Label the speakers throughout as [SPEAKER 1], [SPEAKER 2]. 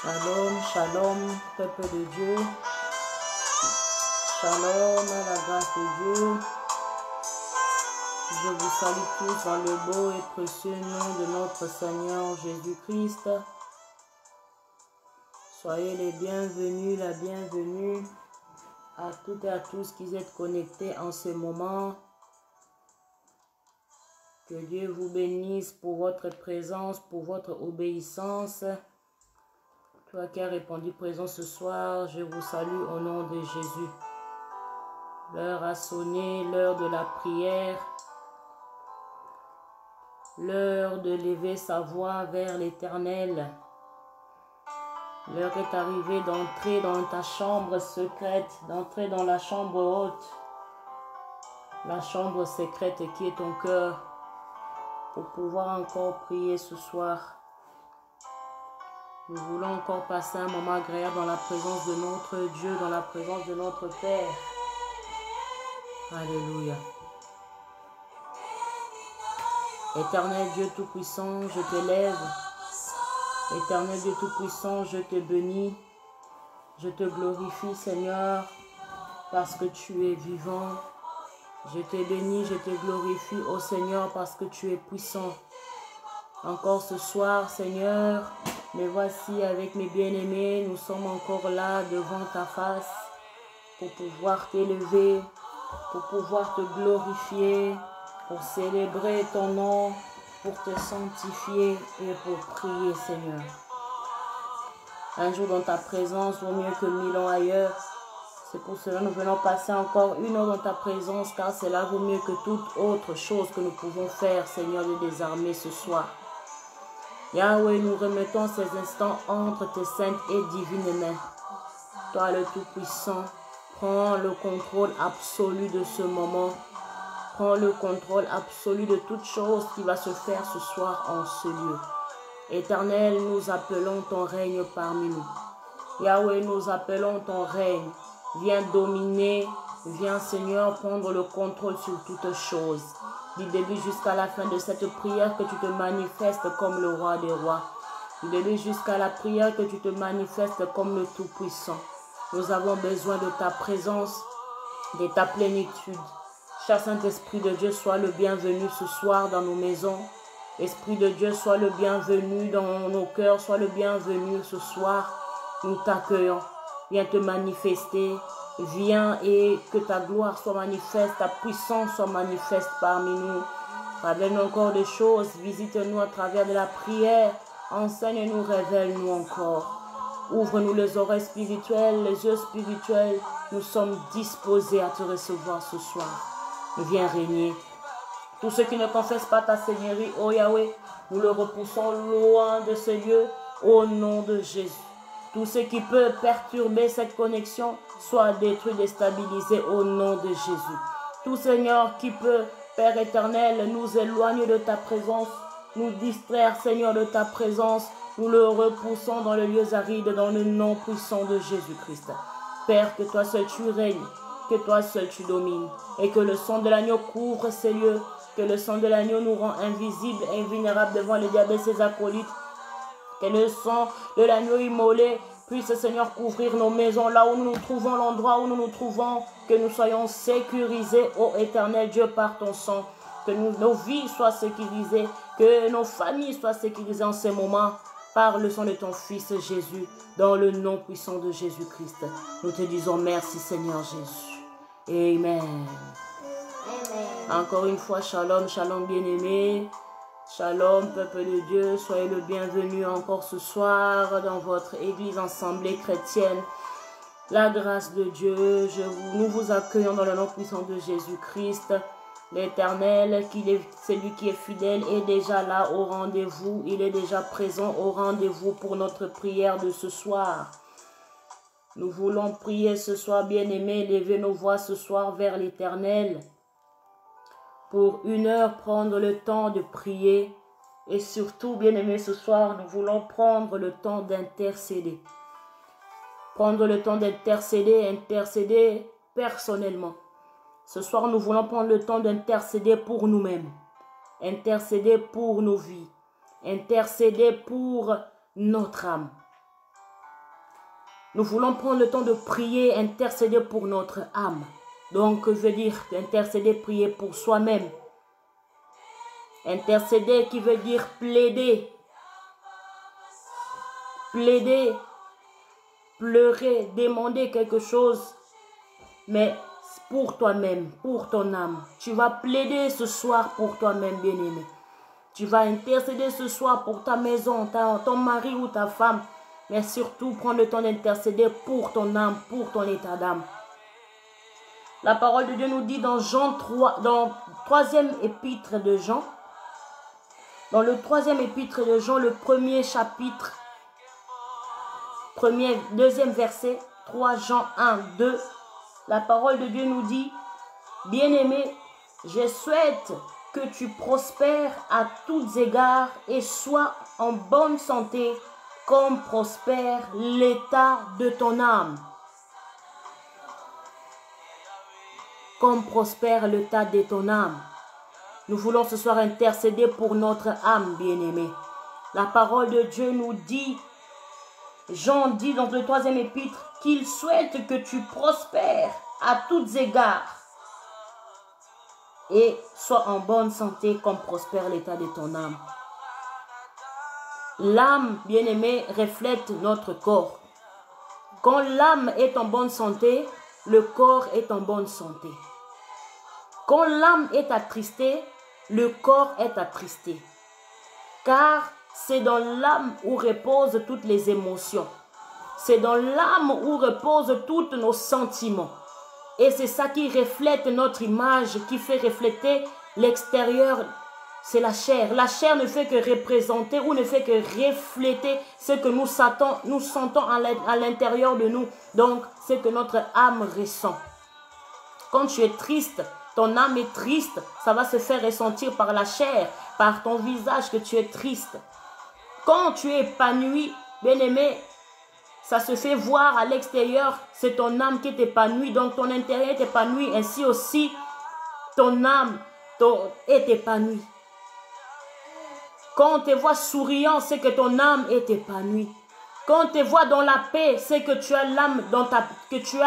[SPEAKER 1] Shalom, shalom, peuple de Dieu. Shalom, la grâce de Dieu. Je vous salue tous dans le beau et précieux nom de notre Seigneur Jésus-Christ. Soyez les bienvenus, la bienvenue à toutes et à tous qui êtes connectés en ce moment. Que Dieu vous bénisse pour votre présence, pour votre obéissance. Toi qui as répondu présent ce soir, je vous salue au nom de Jésus. L'heure a sonné, l'heure de la prière, l'heure de lever sa voix vers l'Éternel. L'heure est arrivée d'entrer dans ta chambre secrète, d'entrer dans la chambre haute, la chambre secrète qui est ton cœur, pour pouvoir encore prier ce soir. Nous voulons encore passer un moment agréable dans la présence de notre Dieu, dans la présence de notre Père. Alléluia. Éternel Dieu Tout-Puissant, je t'élève. Éternel Dieu Tout-Puissant, je te bénis. Je te glorifie, Seigneur, parce que tu es vivant. Je te bénis, je te glorifie, ô Seigneur, parce que tu es puissant. Encore ce soir, Seigneur, me voici avec mes bien-aimés. Nous sommes encore là devant ta face pour pouvoir t'élever, pour pouvoir te glorifier, pour célébrer ton nom, pour te sanctifier et pour prier, Seigneur. Un jour dans ta présence vaut mieux que 1000 ans ailleurs. C'est pour cela que nous venons passer encore 1 heure dans ta présence, car cela vaut mieux que toute autre chose que nous pouvons faire, Seigneur des armées, ce soir. Yahweh, nous remettons ces instants entre tes saintes et divines mains. Toi, le Tout-Puissant, prends le contrôle absolu de ce moment. Prends le contrôle absolu de toute chose qui va se faire ce soir en ce lieu. Éternel, nous appelons ton règne parmi nous. Yahweh, nous appelons ton règne. Viens dominer, viens Seigneur prendre le contrôle sur toutes choses. Du début jusqu'à la fin de cette prière, que tu te manifestes comme le roi des rois. Du début jusqu'à la prière, que tu te manifestes comme le Tout-Puissant. Nous avons besoin de ta présence, de ta plénitude. Cher Saint-Esprit de Dieu, sois le bienvenu ce soir dans nos maisons. Esprit de Dieu, sois le bienvenu dans nos cœurs, sois le bienvenu ce soir. Nous t'accueillons. Viens te manifester. Viens et que ta gloire soit manifeste, ta puissance soit manifeste parmi nous. Révèle-nous encore des choses. Visite-nous à travers de la prière. Enseigne-nous, révèle-nous encore. Ouvre-nous les oreilles spirituelles, les yeux spirituels. Nous sommes disposés à te recevoir ce soir. Viens régner. Tous ceux qui ne confessent pas ta Seigneurie, ô Yahweh, nous le repoussons loin de ce lieu au nom de Jésus. Tout ce qui peut perturber cette connexion soit détruit, déstabilisé au nom de Jésus. Tout Seigneur qui peut, Père éternel, nous éloigner de ta présence, nous distraire Seigneur de ta présence, nous le repoussons dans les lieux arides dans le nom puissant de Jésus-Christ. Père, que toi seul tu règnes, que toi seul tu domines et que le sang de l'agneau couvre ces lieux, que le sang de l'agneau nous rend invisibles et invulnérables devant les diables et ses acolytes. Que le sang de l'agneau immolé puisse, Seigneur, couvrir nos maisons, là où nous nous trouvons, l'endroit où nous nous trouvons, que nous soyons sécurisés, ô éternel Dieu, par ton sang. Que nos vies soient sécurisées, que nos familles soient sécurisées en ces moments, par le sang de ton Fils Jésus, dans le nom puissant de Jésus-Christ. Nous te disons merci, Seigneur Jésus. Amen. Amen. Encore une fois, shalom, shalom bien-aimés. Shalom, peuple de Dieu, soyez le bienvenu encore ce soir dans votre église assemblée chrétienne. La grâce de Dieu, nous vous accueillons dans le nom puissant de Jésus-Christ. L'Éternel, celui qui est fidèle, est déjà là au rendez-vous. Il est déjà présent au rendez-vous pour notre prière de ce soir. Nous voulons prier ce soir, bien-aimés, lever nos voix ce soir vers l'Éternel. Pour 1 heure, prendre le temps de prier. Et surtout, bien-aimés, ce soir, nous voulons prendre le temps d'intercéder. Prendre le temps d'intercéder, intercéder personnellement. Ce soir, nous voulons prendre le temps d'intercéder pour nous-mêmes. Intercéder pour nos vies. Intercéder pour notre âme. Nous voulons prendre le temps de prier, intercéder pour notre âme. Donc, je veux dire, intercéder, prier pour soi-même. Intercéder qui veut dire plaider. Plaider, pleurer, demander quelque chose. Mais pour toi-même, pour ton âme. Tu vas plaider ce soir pour toi-même, bien-aimé. Tu vas intercéder ce soir pour ta maison, ton mari ou ta femme. Mais surtout, prends le temps d'intercéder pour ton âme, pour ton état d'âme. La parole de Dieu nous dit dans Jean 3, dans le troisième épître de Jean, dans le troisième épître de Jean, le premier chapitre, deuxième verset, 3 Jean 1, 2, la parole de Dieu nous dit, bien-aimé, je souhaite que tu prospères à tous égards et sois en bonne santé comme prospère l'état de ton âme. Comme prospère l'état de ton âme. Nous voulons ce soir intercéder pour notre âme, bien-aimée. La parole de Dieu nous dit, Jean dit dans le troisième épître, qu'il souhaite que tu prospères à tous égards et sois en bonne santé comme prospère l'état de ton âme. L'âme, bien-aimée, reflète notre corps. Quand l'âme est en bonne santé, le corps est en bonne santé. Quand l'âme est attristée, le corps est attristé. Car c'est dans l'âme où reposent toutes les émotions. C'est dans l'âme où reposent tous nos sentiments. Et c'est ça qui reflète notre image, qui fait refléter l'extérieur. C'est la chair. La chair ne fait que représenter ou ne fait que refléter ce que nous sentons à l'intérieur de nous. Donc, ce que notre âme ressent. Quand tu es triste, ton âme est triste, ça va se faire ressentir par la chair, par ton visage que tu es triste. Quand tu es épanoui, bien-aimé, ça se fait voir à l'extérieur, c'est ton âme qui est épanouie, donc ton intérieur est épanoui, ainsi aussi ton âme est épanouie. Quand on te voit souriant, c'est que ton âme est épanouie. Quand on te voit dans la paix, c'est que tu as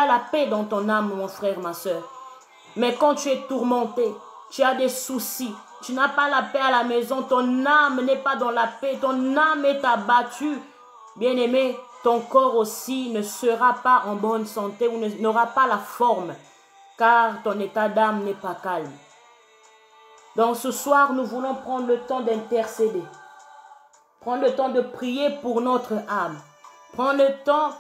[SPEAKER 1] la paix dans ton âme, mon frère, ma soeur. Mais quand tu es tourmenté, tu as des soucis, tu n'as pas la paix à la maison, ton âme n'est pas dans la paix, ton âme est abattue, bien-aimé, ton corps aussi ne sera pas en bonne santé ou n'aura pas la forme, car ton état d'âme n'est pas calme. Donc ce soir, nous voulons prendre le temps d'intercéder, prendre le temps de prier pour notre âme, prendre le temps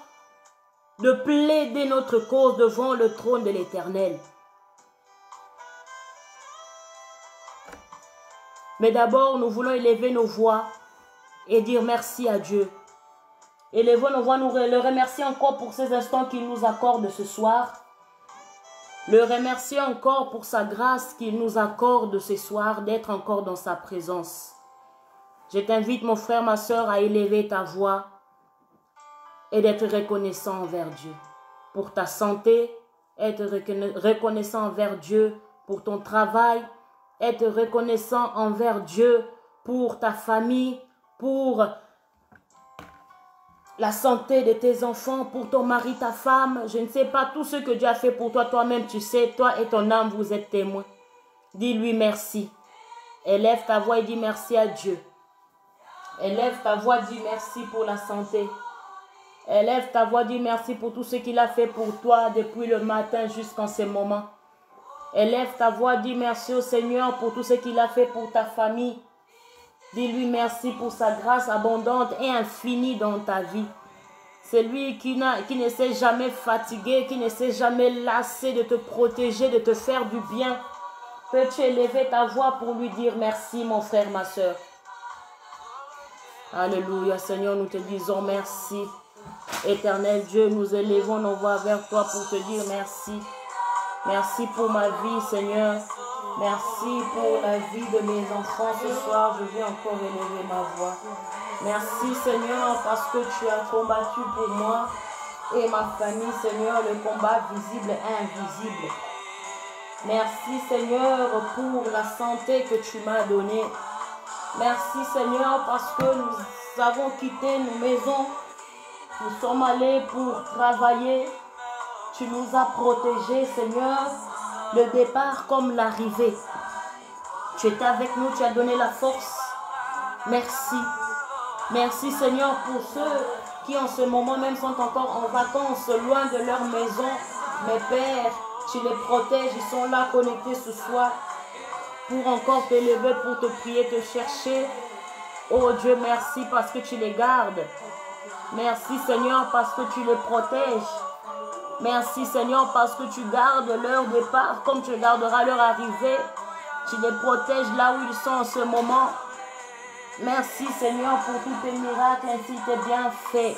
[SPEAKER 1] de plaider notre cause devant le trône de l'Éternel. Mais d'abord, nous voulons élever nos voix et dire merci à Dieu. Élevons nos voix, nous le remercier encore pour ces instants qu'il nous accorde ce soir. Le remercier encore pour sa grâce qu'il nous accorde ce soir d'être encore dans sa présence. Je t'invite, mon frère, ma soeur, à élever ta voix et d'être reconnaissant envers Dieu. Pour ta santé, être reconnaissant envers Dieu pour ton travail, être reconnaissant envers Dieu pour ta famille, pour la santé de tes enfants, pour ton mari, ta femme. Je ne sais pas tout ce que Dieu a fait pour toi, toi-même, tu sais, toi et ton âme, vous êtes témoins. Dis-lui merci. Élève ta voix et dis merci à Dieu. Élève ta voix, dis merci pour la santé. Élève ta voix, dis merci pour tout ce qu'il a fait pour toi depuis le matin jusqu'en ce moment. Élève ta voix, dis merci au Seigneur pour tout ce qu'il a fait pour ta famille. Dis-lui merci pour sa grâce abondante et infinie dans ta vie. C'est lui qui ne s'est jamais fatigué, qui ne s'est jamais lassé de te protéger, de te faire du bien. Peux-tu élever ta voix pour lui dire merci, mon frère, ma soeur? Alléluia, Seigneur, nous te disons merci. Éternel Dieu, nous élevons nos voix vers toi pour te dire merci. Merci pour ma vie, Seigneur. Merci pour la vie de mes enfants. Ce soir, je vais encore élever ma voix. Merci, Seigneur, parce que tu as combattu pour moi et ma famille, Seigneur, le combat visible et invisible. Merci, Seigneur, pour la santé que tu m'as donnée. Merci, Seigneur, parce que nous avons quitté nos maisons Nous sommes allés pour travailler. Tu nous as protégés, Seigneur, le départ comme l'arrivée. Tu étais avec nous, tu as donné la force. Merci. Merci, Seigneur, pour ceux qui en ce moment même sont encore en vacances, loin de leur maison. Mes pères, tu les protèges, ils sont là connectés ce soir pour encore t'élever, pour te prier, te chercher. Oh Dieu, merci parce que tu les gardes. Merci, Seigneur, parce que tu les protèges. Merci, Seigneur, parce que tu gardes leur départ comme tu garderas leur arrivée. Tu les protèges là où ils sont en ce moment. Merci, Seigneur, pour tous tes miracles ainsi tes bienfaits.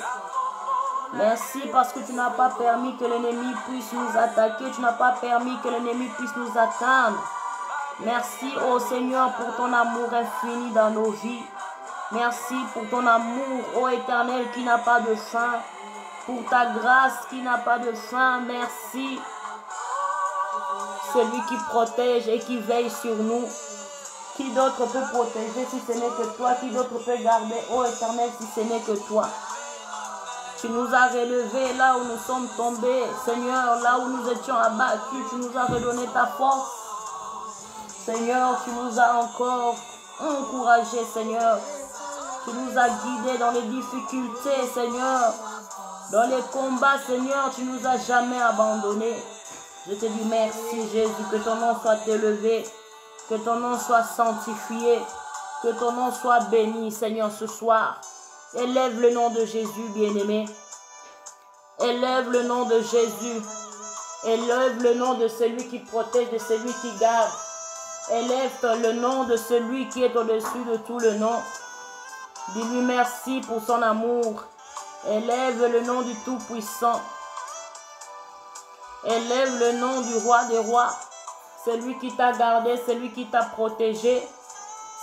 [SPEAKER 1] Merci parce que tu n'as pas permis que l'ennemi puisse nous attaquer. Tu n'as pas permis que l'ennemi puisse nous atteindre. Merci, ô Seigneur, pour ton amour infini dans nos vies. Merci pour ton amour, ô Éternel, qui n'a pas de fin. Pour ta grâce qui n'a pas de fin. Merci. Celui qui protège et qui veille sur nous. Qui d'autre peut protéger si ce n'est que toi? Qui d'autre peut garder, ô Éternel, si ce n'est que toi? Tu nous as relevés là où nous sommes tombés. Seigneur, là où nous étions abattus, tu nous as redonné ta force. Seigneur, tu nous as encore encouragés, Seigneur. Tu nous as guidés dans les difficultés, Seigneur. Dans les combats, Seigneur, tu nous as jamais abandonnés. Je te dis merci, Jésus, que ton nom soit élevé, que ton nom soit sanctifié, que ton nom soit béni, Seigneur, ce soir. Élève le nom de Jésus, bien-aimé. Élève le nom de Jésus. Élève le nom de celui qui protège, de celui qui garde. Élève le nom de celui qui est au-dessus de tout le nom. Dis-lui merci pour son amour. Élève le nom du Tout-Puissant. Élève le nom du Roi des Rois. Celui qui t'a gardé, celui qui t'a protégé.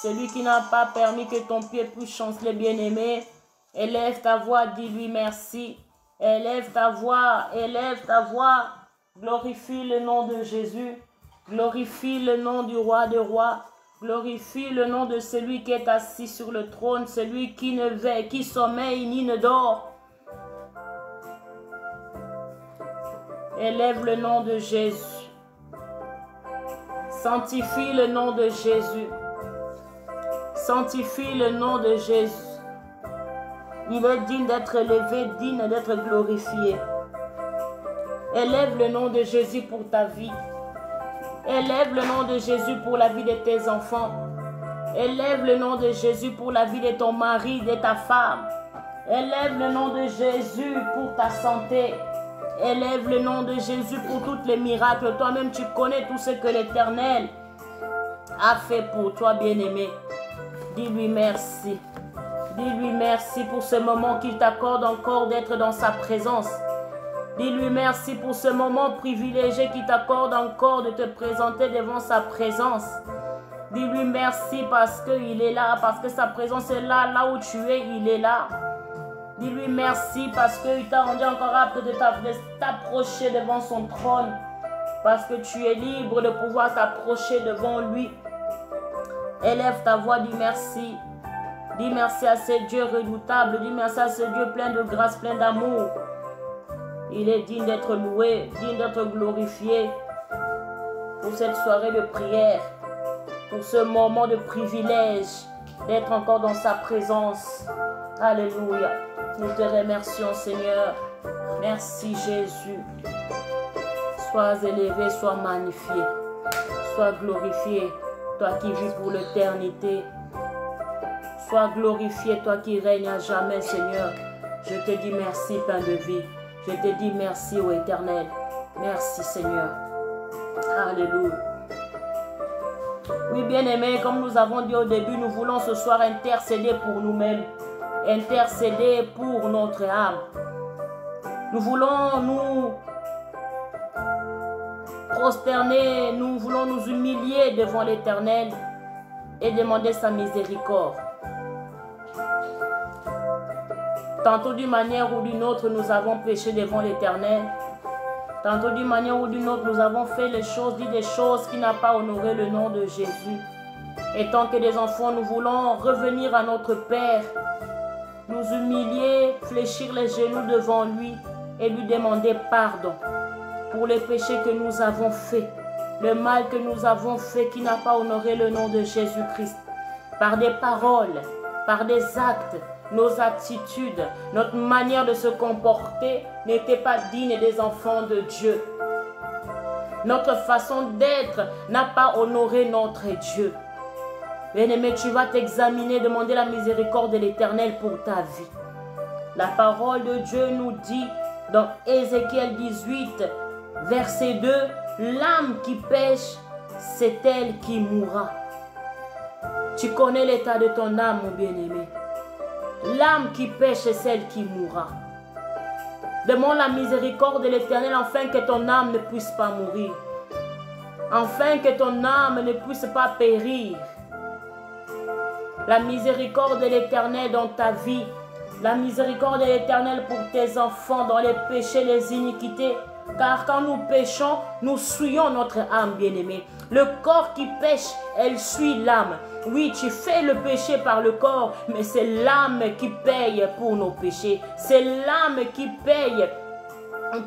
[SPEAKER 1] Celui qui n'a pas permis que ton pied puisse chanceler, bien-aimé. Élève ta voix, dis-lui merci. Élève ta voix, élève ta voix. Glorifie le nom de Jésus. Glorifie le nom du Roi des Rois. Glorifie le nom de celui qui est assis sur le trône, celui qui ne veille, qui sommeille ni ne dort. Élève le nom de Jésus. Sanctifie le nom de Jésus. Sanctifie le nom de Jésus. Il est digne d'être élevé, digne d'être glorifié. Élève le nom de Jésus pour ta vie. Élève le nom de Jésus pour la vie de tes enfants. Élève le nom de Jésus pour la vie de ton mari, de ta femme. Élève le nom de Jésus pour ta santé. Élève le nom de Jésus pour tous les miracles. Toi-même, tu connais tout ce que l'Éternel a fait pour toi, bien-aimé. Dis-lui merci. Dis-lui merci pour ce moment qu'il t'accorde encore d'être dans sa présence. Dis-lui merci pour ce moment privilégié qu'il t'accorde encore de te présenter devant sa présence. Dis-lui merci parce qu'il est là, parce que sa présence est là, là où tu es, il est là. Dis-lui merci parce qu'il t'a rendu encore apte de t'approcher devant son trône. Parce que tu es libre de pouvoir t'approcher devant lui. Élève ta voix, dis merci. Dis merci à ce Dieu redoutable. Dis merci à ce Dieu plein de grâce, plein d'amour. Il est digne d'être loué, digne d'être glorifié pour cette soirée de prière, pour ce moment de privilège d'être encore dans sa présence. Alléluia. Nous te remercions, Seigneur. Merci, Jésus. Sois élevé, sois magnifié, sois glorifié, toi qui vis pour l'éternité. Sois glorifié, toi qui règnes à jamais, Seigneur. Je te dis merci, Pain de vie. Je te dis merci, ô Éternel. Merci, Seigneur. Alléluia. Oui, bien-aimés, comme nous avons dit au début, nous voulons ce soir intercéder pour nous-mêmes. Intercéder pour notre âme. Nous voulons nous prosterner, nous voulons nous humilier devant l'Éternel et demander sa miséricorde. Tantôt d'une manière ou d'une autre, nous avons péché devant l'Éternel. Tantôt d'une manière ou d'une autre, nous avons fait les choses, dit des choses qui n'ont pas honoré le nom de Jésus. Et tant que des enfants, nous voulons revenir à notre Père. nous humilier, fléchir les genoux devant lui et lui demander pardon pour les péchés que nous avons faits, le mal que nous avons fait qui n'a pas honoré le nom de Jésus-Christ, par des paroles, par des actes, nos attitudes, notre manière de se comporter n'était pas digne des enfants de Dieu. Notre façon d'être n'a pas honoré notre Dieu. Bien-aimé, tu vas t'examiner, demander la miséricorde de l'Éternel pour ta vie. La parole de Dieu nous dit dans Ézéchiel 18, verset 2, « L'âme qui pêche, c'est elle qui mourra. » Tu connais l'état de ton âme, mon bien-aimé. L'âme qui pêche, c'est celle qui mourra. Demande la miséricorde de l'Éternel afin que ton âme ne puisse pas mourir. Afin que ton âme ne puisse pas périr. La miséricorde de l'Éternel dans ta vie. La miséricorde de l'Éternel pour tes enfants dans les péchés, les iniquités. Car quand nous péchons, nous souillons notre âme, bien-aimée. Le corps qui pêche, elle suit l'âme. Oui, tu fais le péché par le corps, mais c'est l'âme qui paye pour nos péchés. C'est l'âme qui paye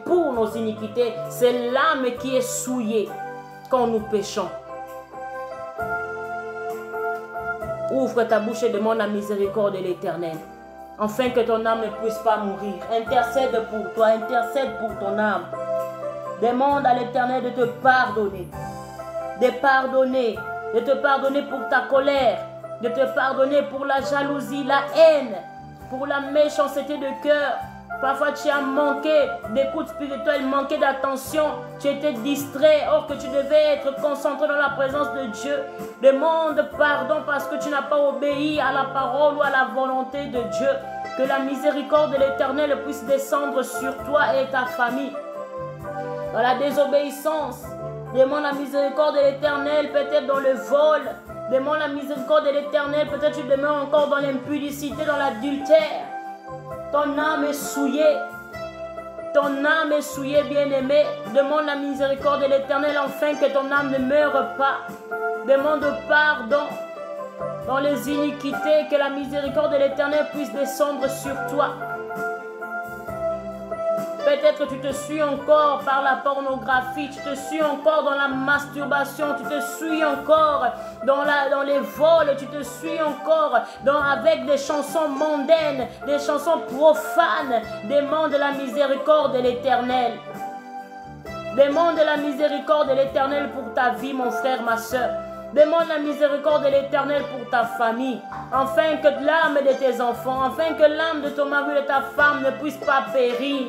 [SPEAKER 1] pour nos iniquités. C'est l'âme qui est souillée quand nous péchons. Ouvre ta bouche et demande la miséricorde de l'Éternel, afin que ton âme ne puisse pas mourir. Intercède pour toi, intercède pour ton âme. Demande à l'Éternel de te pardonner. De te pardonner pour ta colère, de te pardonner pour la jalousie, la haine, pour la méchanceté de cœur. Parfois tu as manqué d'écoute spirituelle, manqué d'attention, tu étais distrait, or que tu devais être concentré dans la présence de Dieu. Demande pardon parce que tu n'as pas obéi à la parole ou à la volonté de Dieu. Que la miséricorde de l'Éternel puisse descendre sur toi et ta famille. Dans la désobéissance, demande la miséricorde de l'Éternel, peut-être dans le vol. Demande la miséricorde de l'Éternel, peut-être tu demeures encore dans l'impudicité, dans l'adultère. Ton âme est souillée. Ton âme est souillée, bien-aimé. Demande la miséricorde de l'Éternel, afin que ton âme ne meure pas. Demande pardon dans les iniquités, que la miséricorde de l'Éternel puisse descendre sur toi. Peut-être tu te suis encore par la pornographie, tu te suis encore dans la masturbation, tu te suis encore dans les vols, tu te suis encore avec des chansons mondaines, des chansons profanes. Demande la miséricorde de l'Éternel. Demande la miséricorde de l'Éternel pour ta vie, mon frère, ma soeur. Demande la miséricorde de l'Éternel pour ta famille, afin que l'âme de tes enfants, afin que l'âme de ton mari et de ta femme ne puisse pas périr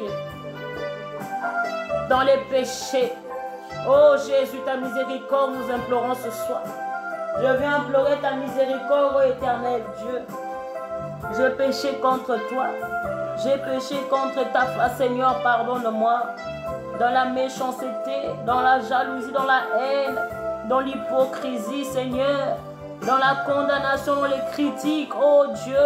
[SPEAKER 1] dans les péchés. Oh Jésus, ta miséricorde, nous implorons ce soir. Je viens implorer ta miséricorde, ô éternel Dieu. J'ai péché contre toi. J'ai péché contre ta face, Seigneur, pardonne-moi. Dans la méchanceté, dans la jalousie, dans la haine, dans l'hypocrisie, Seigneur, dans la condamnation, dans les critiques, oh Dieu.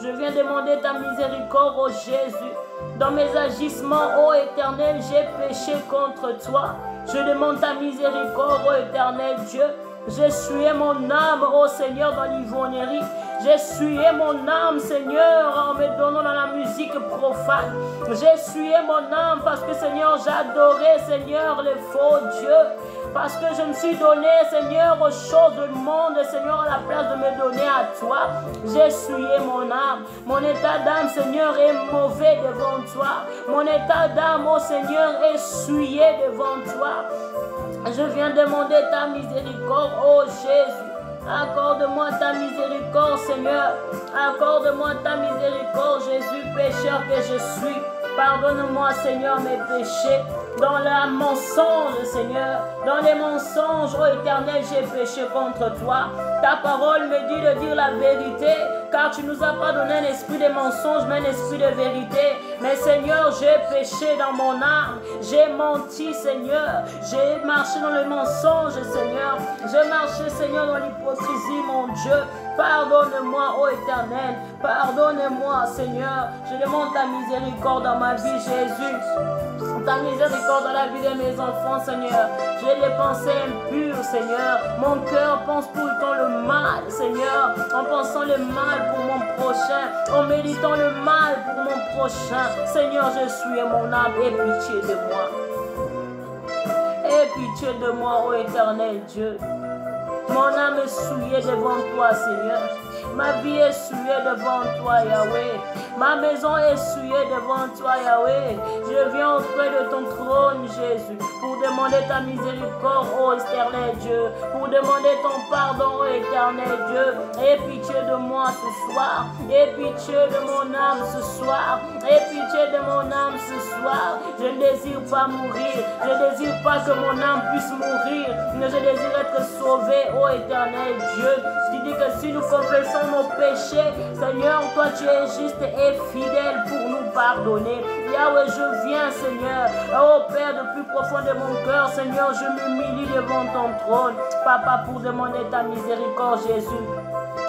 [SPEAKER 1] Je viens demander ta miséricorde, oh Jésus. Dans mes agissements, ô Éternel, j'ai péché contre toi. Je demande ta miséricorde, ô Éternel Dieu. J'ai souillé mon âme, ô Seigneur, dans l'ivrognerie. J'ai souillé mon âme, Seigneur, en me donnant dans la musique profane. J'ai souillé mon âme parce que, Seigneur, j'adorais, Seigneur, le faux Dieu. Parce que je me suis donné, Seigneur, aux choses du monde, Seigneur, à la place de me donner à toi. J'ai souillé mon âme. Mon état d'âme, Seigneur, est mauvais devant toi. Mon état d'âme, ô Seigneur, est souillé devant toi. Je viens demander ta miséricorde, ô Jésus. Accorde-moi ta miséricorde, Seigneur. Accorde-moi ta miséricorde, Jésus, pécheur que je suis. Pardonne-moi, Seigneur, mes péchés. Dans le mensonge, Seigneur, dans les mensonges, ô Éternel, j'ai péché contre toi. Ta parole me dit de dire la vérité, car tu nous as pas donné un esprit de mensonge, mais un esprit de vérité. Mais Seigneur, j'ai péché dans mon âme, j'ai menti, Seigneur, j'ai marché dans le mensonge, Seigneur, j'ai marché, Seigneur, dans l'hypocrisie, mon Dieu. Pardonne-moi, ô Éternel, pardonne-moi, Seigneur. Je demande ta miséricorde dans ma vie, Jésus. Ta miséricorde dans la vie de mes enfants, Seigneur. J'ai des pensées impures, Seigneur. Mon cœur pense tout le temps le mal, Seigneur. En pensant le mal pour mon prochain, en méditant le mal pour mon prochain. Seigneur, je suis mon âme, aie pitié de moi. Aie pitié de moi, ô éternel Dieu. Mon âme est souillée devant toi, Seigneur. Ma vie est souillée devant toi, Yahweh. Ma maison est souillée devant toi, Yahweh. Je viens auprès de ton trône, Jésus, pour demander ta miséricorde, ô éternel Dieu. Pour demander ton pardon, ô éternel Dieu. Aie pitié de moi ce soir. Aie pitié de mon âme ce soir. Aie pitié de mon âme ce soir. Je ne désire pas mourir. Je ne désire pas que mon âme puisse mourir. Mais je désire être sauvé, ô éternel Dieu. Tu dis que si nous confessons nos péchés, Seigneur, toi tu es juste et fidèle pour nous pardonner. Yahweh, je viens, Seigneur. Oh Père, de plus profond de mon cœur, Seigneur, je m'humilie devant ton trône, Papa, pour demander ta miséricorde, Jésus.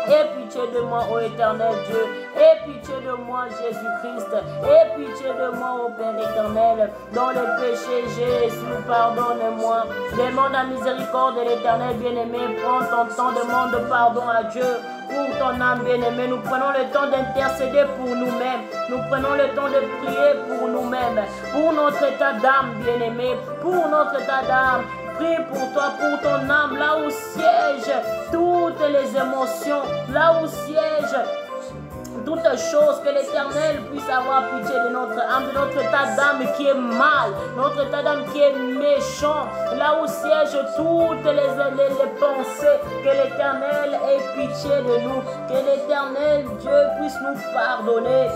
[SPEAKER 1] Aie pitié de moi, ô éternel Dieu. Aie pitié de moi, Jésus-Christ. Aie pitié de moi, ô Père éternel. Dans les péchés, Jésus, pardonne-moi. Demande la miséricorde de l'éternel bien-aimé. Prends ton temps, demande pardon à Dieu. Pour ton âme bien-aimée, nous prenons le temps d'intercéder pour nous-mêmes. Nous prenons le temps de prier pour nous-mêmes. Pour notre état d'âme bien-aimé. Pour notre état d'âme. Prie pour toi, pour ton âme, là où siègent toutes les émotions, là où siègent toutes choses, que l'Éternel puisse avoir pitié de notre âme, de notre état d'âme qui est mal, notre état d'âme qui est méchant, là où siègent toutes les pensées, que l'Éternel ait pitié de nous, que l'Éternel Dieu puisse nous pardonner.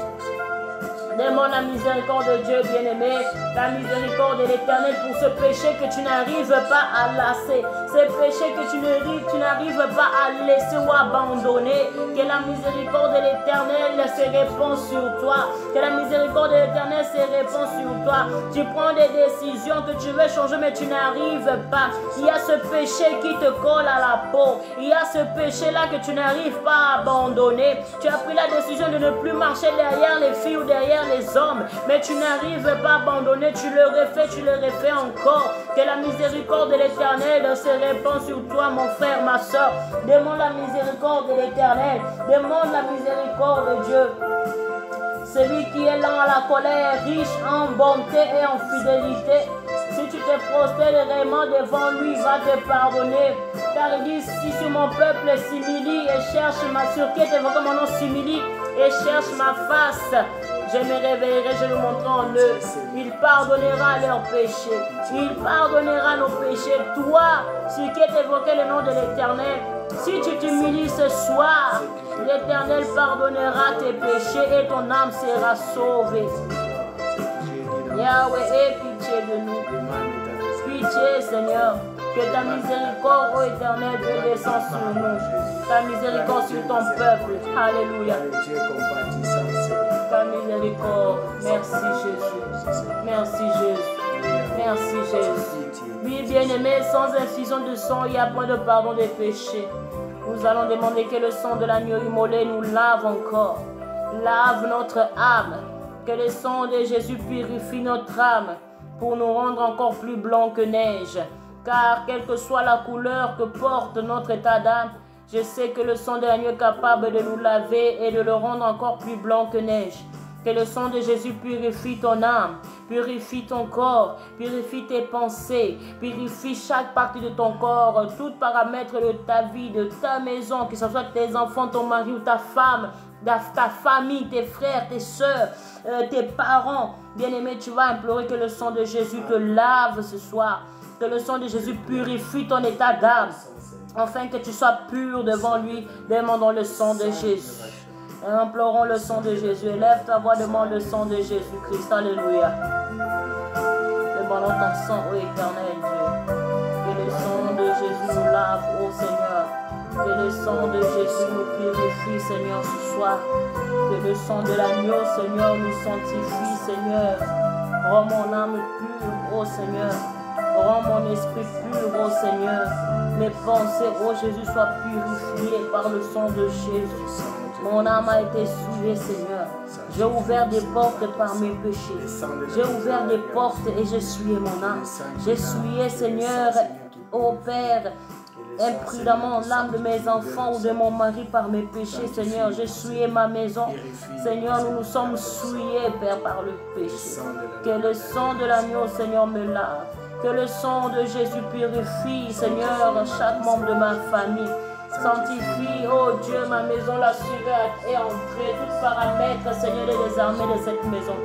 [SPEAKER 1] Demande la miséricorde de Dieu bien-aimé, la miséricorde de l'Éternel pour ce péché que tu n'arrives pas à lasser, ce péché que tu n'arrives pas à laisser ou abandonner. Que la miséricorde de l'Éternel se répand sur toi, que la miséricorde de l'Éternel se répand sur toi. Tu prends des décisions que tu veux changer mais tu n'arrives pas. Il y a ce péché qui te colle à la peau, il y a ce péché là que tu n'arrives pas à abandonner. Tu as pris la décision de ne plus marcher derrière les filles ou derrière les hommes, mais tu n'arrives pas à abandonner, tu le refais encore. Que la miséricorde de l'Éternel se répand sur toi, mon frère, ma soeur. Demande la miséricorde de l'Éternel, demande la miséricorde de Dieu. Celui qui est lent à la colère, riche en bonté et en fidélité. Si tu te prosternes vraiment devant lui, il va te pardonner. Car il dit, si sur mon peuple s'humilie et cherche ma surquête, évoque mon nom s'humilie et cherche ma face, je me réveillerai, je le montrerai en eux. Il pardonnera leurs péchés. Il pardonnera nos péchés. Toi, celui qui est évoqué le nom de l'Éternel, si tu t'humilies ce soir, l'Éternel pardonnera tes péchés et ton âme sera sauvée. Yahweh, aie pitié de nous. Pitié, Seigneur. Que ta miséricorde, ô Éternel, Dieu, descende sur nous. Ta miséricorde sur ton peuple. Alléluia. Ta miséricorde. Merci Jésus. Merci Jésus. Merci Jésus. Oui, bien-aimé, sans infusion de sang, il n'y a point de pardon des péchés. Nous allons demander que le sang de l'agneau immolé nous lave encore. Lave notre âme. Que le sang de Jésus purifie notre âme pour nous rendre encore plus blancs que neige. Car quelle que soit la couleur que porte notre état d'âme, je sais que le sang de l'agneau est capable de nous laver et de le rendre encore plus blanc que neige. Que le sang de Jésus purifie ton âme, purifie ton corps, purifie tes pensées, purifie chaque partie de ton corps, tout paramètre de ta vie, de ta maison, que ce soit tes enfants, ton mari ou ta femme, ta famille, tes frères, tes soeurs, tes parents. Bien-aimé, tu vas implorer que le sang de Jésus te lave ce soir. Que le sang de Jésus purifie ton état d'âme. Afin que tu sois pur devant lui, demandons le sang de Jésus. Implorons le sang de Jésus. Élève ta voix, demande le sang de Jésus-Christ. Alléluia. Demandons ton sang, ô éternel Dieu. Que le sang de Jésus nous lave, ô Seigneur. Que le sang de Jésus nous purifie, Seigneur, ce soir. Que le sang de l'agneau, Seigneur, nous sanctifie, Seigneur. Rends mon âme pure, ô Seigneur. Rends mon esprit pur, ô Seigneur. Mes pensées, ô Jésus, soient purifiées par le sang de Jésus. Mon âme a été souillée, Seigneur. J'ai ouvert des portes par mes péchés. J'ai ouvert des portes et j'ai souillé mon âme. J'ai souillé, Seigneur, ô Père, imprudemment l'âme de mes enfants ou de mon mari par mes péchés, Seigneur. J'ai souillé ma maison. Seigneur, nous nous sommes souillés, Père, par le péché. Que le sang de l'agneau, Seigneur, me lave. Que le sang de Jésus purifie, Seigneur, chaque membre de ma famille. Sanctifie, oh Dieu, ma maison, la suivante est entrée, tout paramètre, Seigneur, des armées de cette maison.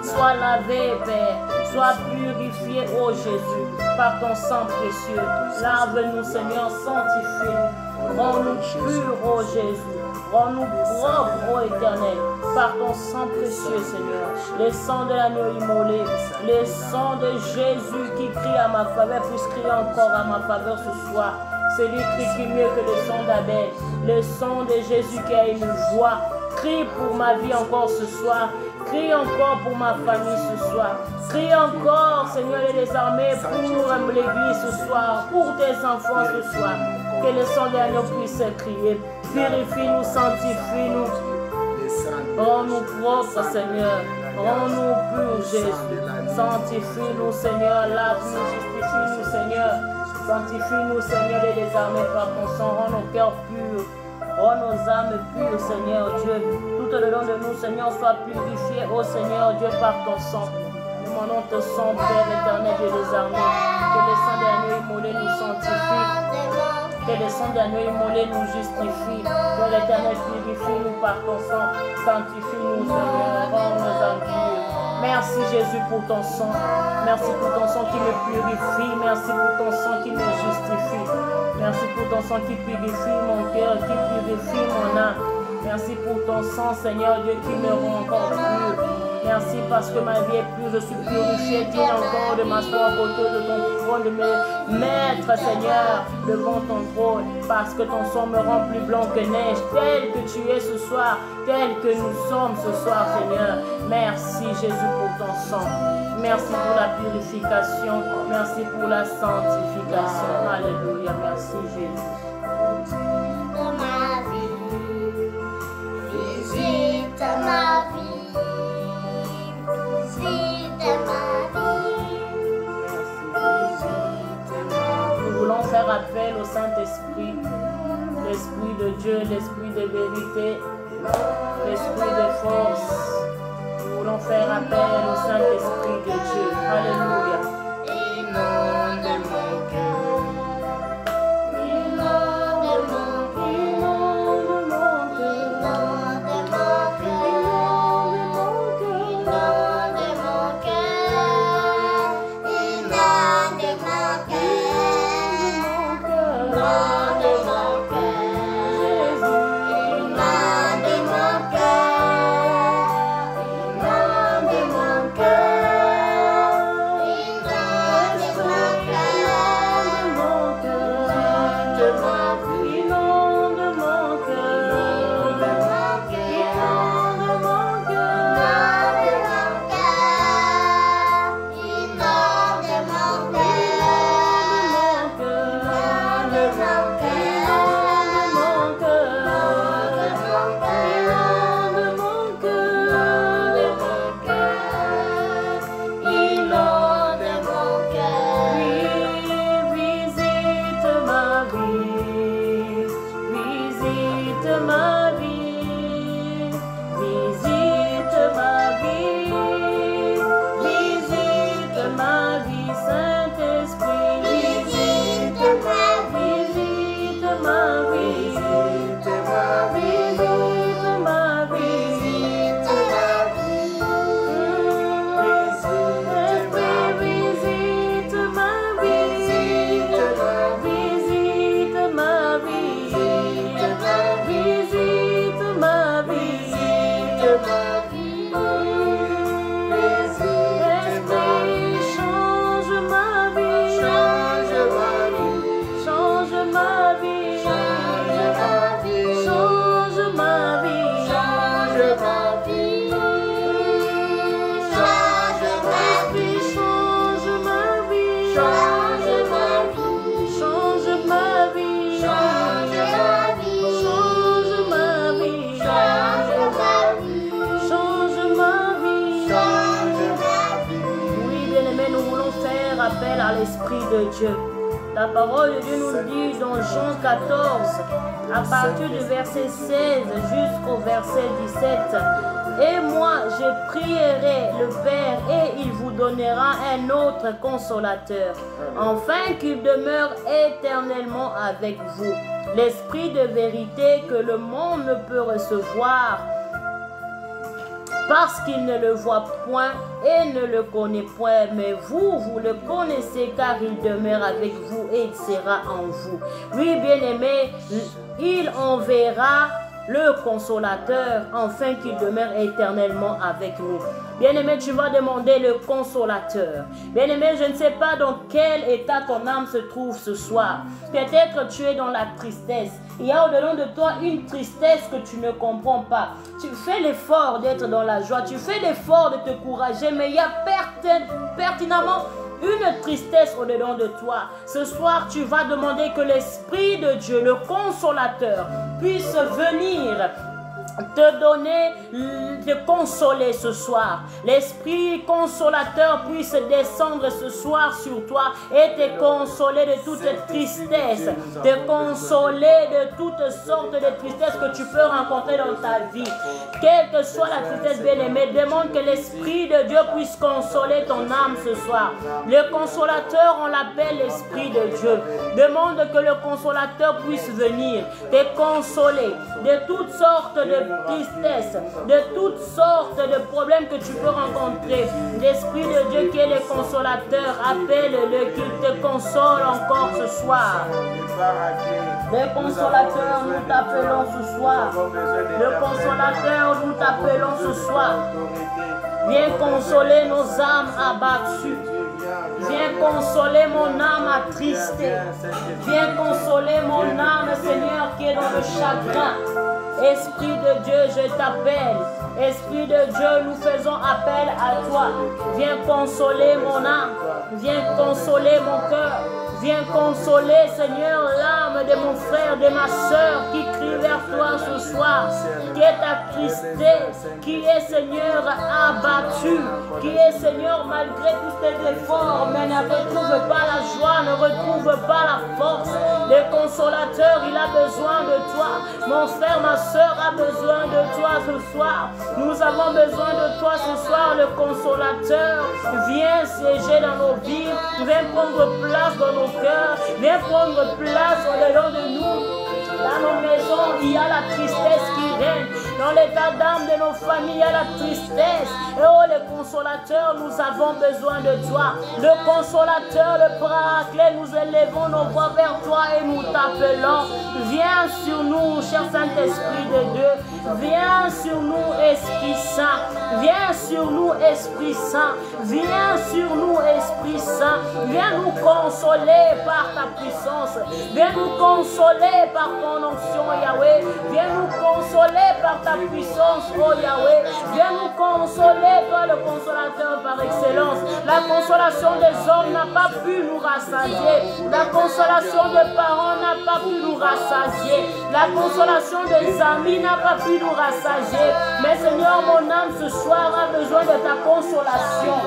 [SPEAKER 1] Sois lavé, Père, sois purifié, oh Jésus, par ton sang précieux. Lave-nous, Seigneur, sanctifie-nous, rends-nous purs, oh Jésus. Rends-nous propres, ô Éternel, par ton sang précieux, Seigneur. Le sang de l'agneau immolé, le sang de Jésus qui crie à ma faveur, puisse crier encore à ma faveur ce soir. Celui qui crie mieux que le sang d'Abel. Le sang de Jésus qui a une voix. Crie pour ma vie encore ce soir. Crie encore pour ma famille ce soir. Crie encore, Seigneur des armées, pour l'église ce soir, pour tes enfants ce soir. Que le sang de l'agneau puisse crier. Purifie-nous, sanctifie-nous. Rends-nous propres, Seigneur. Rends-nous purs, Jésus. Sanctifie-nous, Seigneur. Lave-nous, justifie-nous, Seigneur. Sanctifie-nous, Seigneur, et les armées par ton sang. Rends nos cœurs purs. Rends nos âmes pures, Seigneur Dieu. Tout le long de nous, Seigneur, sois purifié, ô Seigneur Dieu, par ton sang. Demandons ton sang, Père éternel, Dieu des armées. Que le sang de l'agneau immolé nous sanctifie. Que le sang de l'agneau immolé nous justifie. Que l'Éternel purifie-nous par ton sang. Sanctifie-nous, Seigneur. Rends nos âmes pures. Merci Jésus pour ton sang. Merci pour ton sang qui me purifie. Merci pour ton sang qui me justifie. Merci pour ton sang qui purifie mon cœur, qui purifie mon âme. Merci pour ton sang, Seigneur Dieu, qui me rend encore pur. Merci parce que ma vie est pure, je suis purifié. Digne encore de m'asseoir à côté de ton trône, de me mettre, Seigneur, devant ton trône. Parce que ton sang me rend plus blanc que neige, tel que tu es ce soir, tel que nous sommes ce soir, Seigneur. Merci Jésus pour ton sang. Merci pour la purification. Merci pour la sanctification. Alléluia. Merci Jésus.
[SPEAKER 2] Visite ma vie, visite ma vie, visite ma vie.
[SPEAKER 1] Nous voulons faire appel au Saint-Esprit, l'Esprit de Dieu, l'Esprit de vérité, l'Esprit de force. Nous voulons faire appel au Saint-Esprit de Dieu. Alléluia.
[SPEAKER 2] Inonde mon cœur, inonde mon cœur, inonde mon cœur, inonde mon cœur, inonde mon cœur, inonde mon cœur, inonde mon cœur, inonde mon cœur, inonde mon
[SPEAKER 1] appel à l'Esprit de Dieu. La parole de Dieu nous dit dans Jean 14, à partir du verset 16 jusqu'au verset 17, « Et moi, je prierai le Père et il vous donnera un autre consolateur, afin qu'il demeure éternellement avec vous. L'Esprit de vérité que le monde ne peut recevoir, parce qu'il ne le voit point et ne le connaît point, mais vous, vous le connaissez car il demeure avec vous et il sera en vous. Oui, bien-aimé, il enverra le consolateur, afin qu'il demeure éternellement avec nous. Bien-aimé, tu vas demander le consolateur. Bien-aimé, je ne sais pas dans quel état ton âme se trouve ce soir. Peut-être tu es dans la tristesse. Il y a au-dedans de toi une tristesse que tu ne comprends pas. Tu fais l'effort d'être dans la joie. Tu fais l'effort de te courager, mais il y a pertinemment une tristesse au-dedans de toi. Ce soir, tu vas demander que l'Esprit de Dieu, le consolateur, puisse venir te donner, te consoler ce soir. L'Esprit consolateur puisse descendre ce soir sur toi et te consoler de toute tristesse, te consoler de toutes sortes de tristesses que tu peux rencontrer dans ta vie. Quelle que soit la tristesse, bien-aimée, demande que l'Esprit de Dieu puisse consoler ton âme ce soir. Le consolateur, on l'appelle l'Esprit de Dieu. Demande que le consolateur puisse venir te consoler de toutes sortes de tristesse, de toutes sortes de problèmes que tu peux rencontrer. L'Esprit de Dieu qui est le consolateur, appelle-le, qu'il te console encore ce soir. Le consolateur, nous t'appelons ce soir. Le consolateur, nous t'appelons ce soir. Viens consoler nos âmes abattues. Viens consoler mon âme attristée. Viens consoler mon âme, Seigneur, qui est dans le chagrin. Esprit de Dieu, je t'appelle. Esprit de Dieu, nous faisons appel à toi. Viens consoler mon âme. Viens consoler mon cœur. Viens consoler, Seigneur, l'âme de mon frère, de ma soeur qui crie vers toi ce soir, qui est attristé, qui est, Seigneur, abattu, qui est, Seigneur, malgré tous tes efforts, mais ne retrouve pas la joie, ne retrouve pas la force. Le consolateur, il a besoin de toi. Mon frère, ma soeur a besoin de toi ce soir. Nous avons besoin de toi ce soir, le consolateur. Viens siéger dans nos vies, viens prendre place dans nos cœur, viens prendre place au-dedans de nous. Dans nos maisons, il y a la tristesse qui règne. Dans l'état d'âme de nos familles, il y a la tristesse. Et oh, le consolateur, nous avons besoin de toi. Le consolateur, le paraclet, nous élevons nos voix vers toi et nous t'appelons. Viens sur nous, cher Saint-Esprit de Dieu. Viens sur nous, Esprit Saint. Viens sur nous, Esprit Saint. Viens sur nous, Esprit Saint. Viens nous consoler par ta puissance. Viens nous consoler par ton onction, Yahweh. Viens nous consoler par ta puissance, oh Yahweh. Viens nous consoler, toi le consolateur par excellence. La consolation des hommes n'a pas pu nous rassasier. La consolation des parents n'a pas pu nous rassasier. La consolation des amis n'a pas pu nous rassasier. Mais Seigneur, mon âme ce soir a besoin de ta consolation.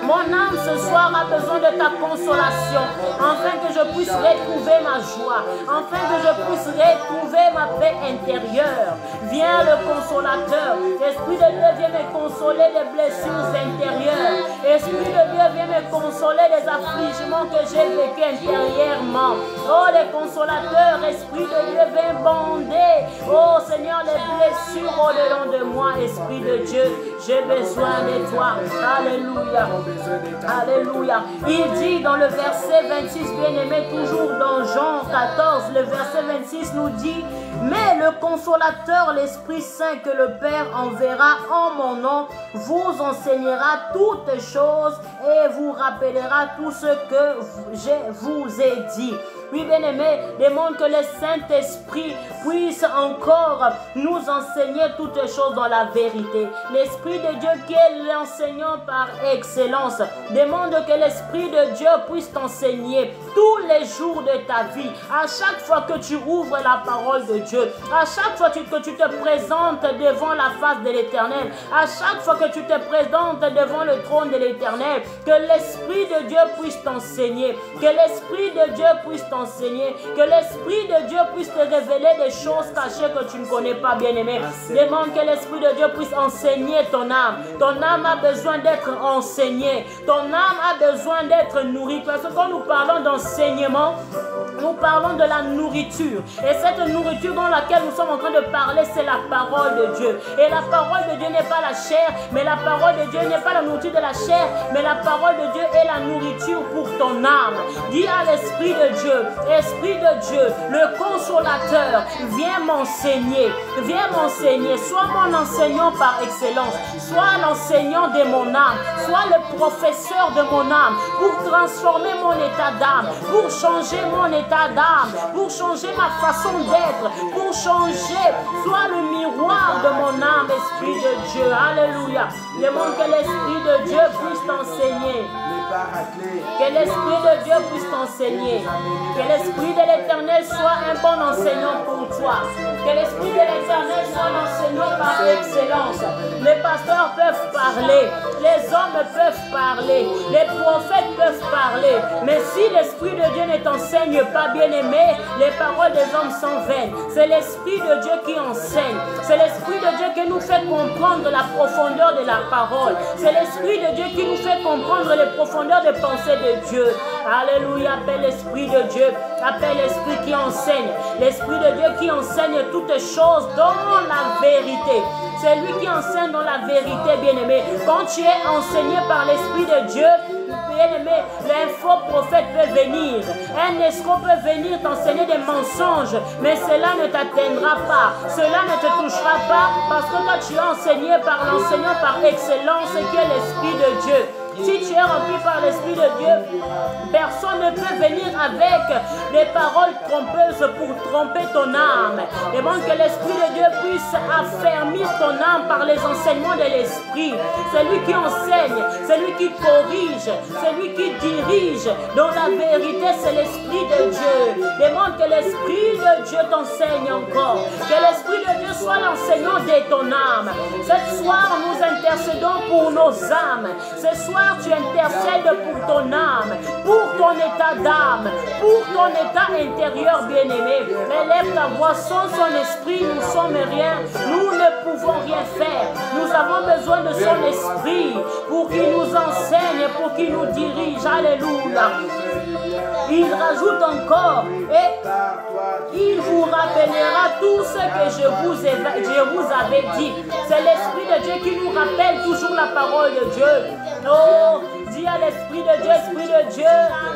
[SPEAKER 1] Mon âme ce soir a besoin de ta consolation, afin que je puisse retrouver ma joie, afin que je puisse retrouver ma paix intérieure. Viens le consolateur. Esprit de Dieu, viens me consoler des blessures intérieures. Esprit de Dieu, viens me consoler des affligements que j'ai vécu intérieurement. Oh, les consolateurs, Esprit de Dieu, viens bander, oh Seigneur, les blessures au-dedans de moi. Esprit de Dieu, j'ai besoin de toi. Alléluia. Alléluia. Il dit dans le verset 26, bien-aimé, toujours dans Jean 14, le verset 26 nous dit: mais le consolateur, l'Esprit Saint que le Père enverra en mon nom, vous enseignera toutes choses et vous rappellera tout ce que je vous ai dit. Oui, bien-aimé, demande que le Saint-Esprit puisse encore nous enseigner toutes choses dans la vérité. L'Esprit de Dieu qui est l'enseignant par excellence. Demande que l'Esprit de Dieu puisse t'enseigner tous les jours de ta vie. À chaque fois que tu ouvres la parole de Dieu, à chaque fois que tu te présentes devant la face de l'Éternel, à chaque fois que tu te présentes devant le trône de l'Éternel, que l'Esprit de Dieu puisse t'enseigner, que l'Esprit de Dieu puisse t'enseigner, que l'Esprit de Dieu puisse te révéler des choses cachées que tu ne connais pas, bien-aimé. Demande que l'Esprit de Dieu puisse enseigner ton âme. Ton âme a besoin d'être enseignée. Ton âme a besoin d'être nourrie. Parce que quand nous parlons d'enseignement, nous parlons de la nourriture. Et cette nourriture dans laquelle nous sommes en train de parler, c'est la parole de Dieu. Et la parole de Dieu n'est pas la chair, mais la parole de Dieu n'est pas la nourriture de la chair, mais la parole de Dieu est la nourriture pour ton âme. Dis à l'Esprit de Dieu, Esprit de Dieu, le consolateur, viens m'enseigner. Viens m'enseigner. Sois mon enseignant par excellence. Sois l'enseignant de mon âme. Sois le professeur de mon âme pour transformer mon état d'âme, pour changer mon état d'âme, pour changer ma façon d'être, pour changer. Sois le miroir de mon âme, Esprit de Dieu. Alléluia. Demande que l'Esprit de Dieu puisse t'enseigner. Que l'Esprit de Dieu puisse t'enseigner. Que l'Esprit de l'Éternel soit un bon enseignant pour toi. Que l'Esprit de l'Éternel soit l'enseignant par excellence. Les pasteurs peuvent parler, les hommes peuvent parler, les prophètes peuvent parler. Mais si l'Esprit de Dieu ne t'enseigne pas, bien-aimé, les paroles des hommes sont vaines. C'est l'Esprit de Dieu qui enseigne. C'est l'Esprit de Dieu qui nous fait comprendre la profondeur de la parole. C'est l'Esprit de Dieu qui nous fait comprendre les profondeurs des pensées de Dieu. Alléluia. Appelle l'Esprit de Dieu. Appelle l'Esprit qui enseigne. L'Esprit de Dieu qui enseigne toutes choses dans la vérité. C'est lui qui enseigne dans la vérité, bien-aimé. Quand tu es enseigné par l'Esprit de Dieu, bien-aimé, l'info prophète peut venir. Un escroc peut venir t'enseigner des mensonges, mais cela ne t'atteindra pas. Cela ne te touchera pas parce que toi tu es enseigné par l'enseignant par excellence qui est l'Esprit de Dieu. Si tu es rempli par l'Esprit de Dieu, personne ne peut venir avec des paroles trompeuses pour tromper ton âme. Demande que l'Esprit de Dieu puisse affermir ton âme par les enseignements de l'Esprit. C'est lui qui enseigne, c'est lui qui corrige, c'est lui qui dirige. Dans la vérité, c'est l'Esprit de Dieu. Demande que l'Esprit de Dieu t'enseigne encore. Que l'Esprit de Dieu soit l'enseignant de ton âme. Ce soir, nous intercédons pour nos âmes. Ce soir, tu intercèdes pour ton âme, pour ton état d'âme, pour ton état intérieur, bien-aimé. Élève ta voix. Sans son esprit, nous ne sommes rien. Nous ne pouvons rien faire. Nous avons besoin de son esprit pour qu'il nous enseigne, pour qu'il nous dirige. Alléluia. Il rajoute encore et il vous rappellera tout ce que je vous avais dit. C'est l'Esprit de Dieu qui nous rappelle toujours la parole de Dieu. Oh, dis à l'Esprit de Dieu, Esprit de Dieu,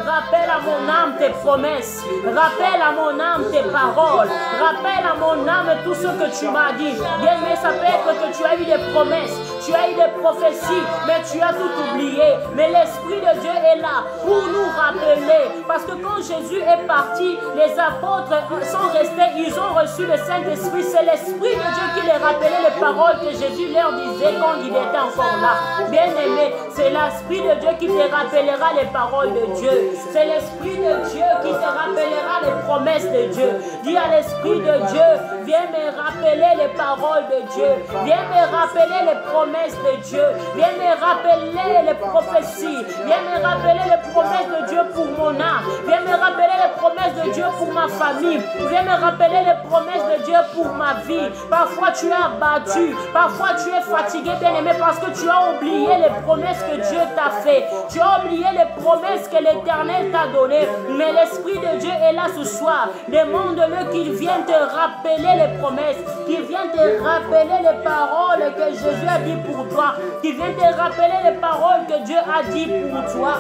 [SPEAKER 1] rappelle à mon âme tes promesses, rappelle à mon âme tes paroles, rappelle à mon âme tout ce que tu m'as dit. Bien, mais ça peut être que tu as eu des promesses, tu as eu des prophéties, mais tu as tout oublié. Mais l'Esprit de Dieu est là pour nous rappeler. Parce que quand Jésus est parti, les apôtres sont restés, ils ont reçu le Saint-Esprit. C'est l'Esprit de Dieu qui les rappelait les paroles que Jésus leur disait quand il était encore là. Bien-aimé, c'est l'Esprit de Dieu qui te rappellera les paroles de Dieu. C'est l'Esprit de Dieu qui te rappellera les promesses de Dieu. Dis à l'Esprit de Dieu, viens me rappeler les paroles de Dieu. Viens me rappeler les promesses de Dieu. Viens me rappeler les prophéties. Viens me rappeler les promesses de Dieu pour mon âme. Viens me rappeler les promesses de Dieu pour ma famille. Viens me rappeler les promesses de Dieu pour ma vie. Parfois tu es abattu. Parfois tu es fatigué, bien-aimé, parce que tu as oublié les promesses que Dieu t'a fait. Tu as oublié les promesses que l'Éternel t'a données. Mais l'Esprit de Dieu est là ce soir. Demande-le qu'il vienne te rappeler les promesses, qu'il vienne te rappeler les paroles que Jésus a dit pour toi, qu'il vienne te rappeler les paroles que Dieu a dit pour toi.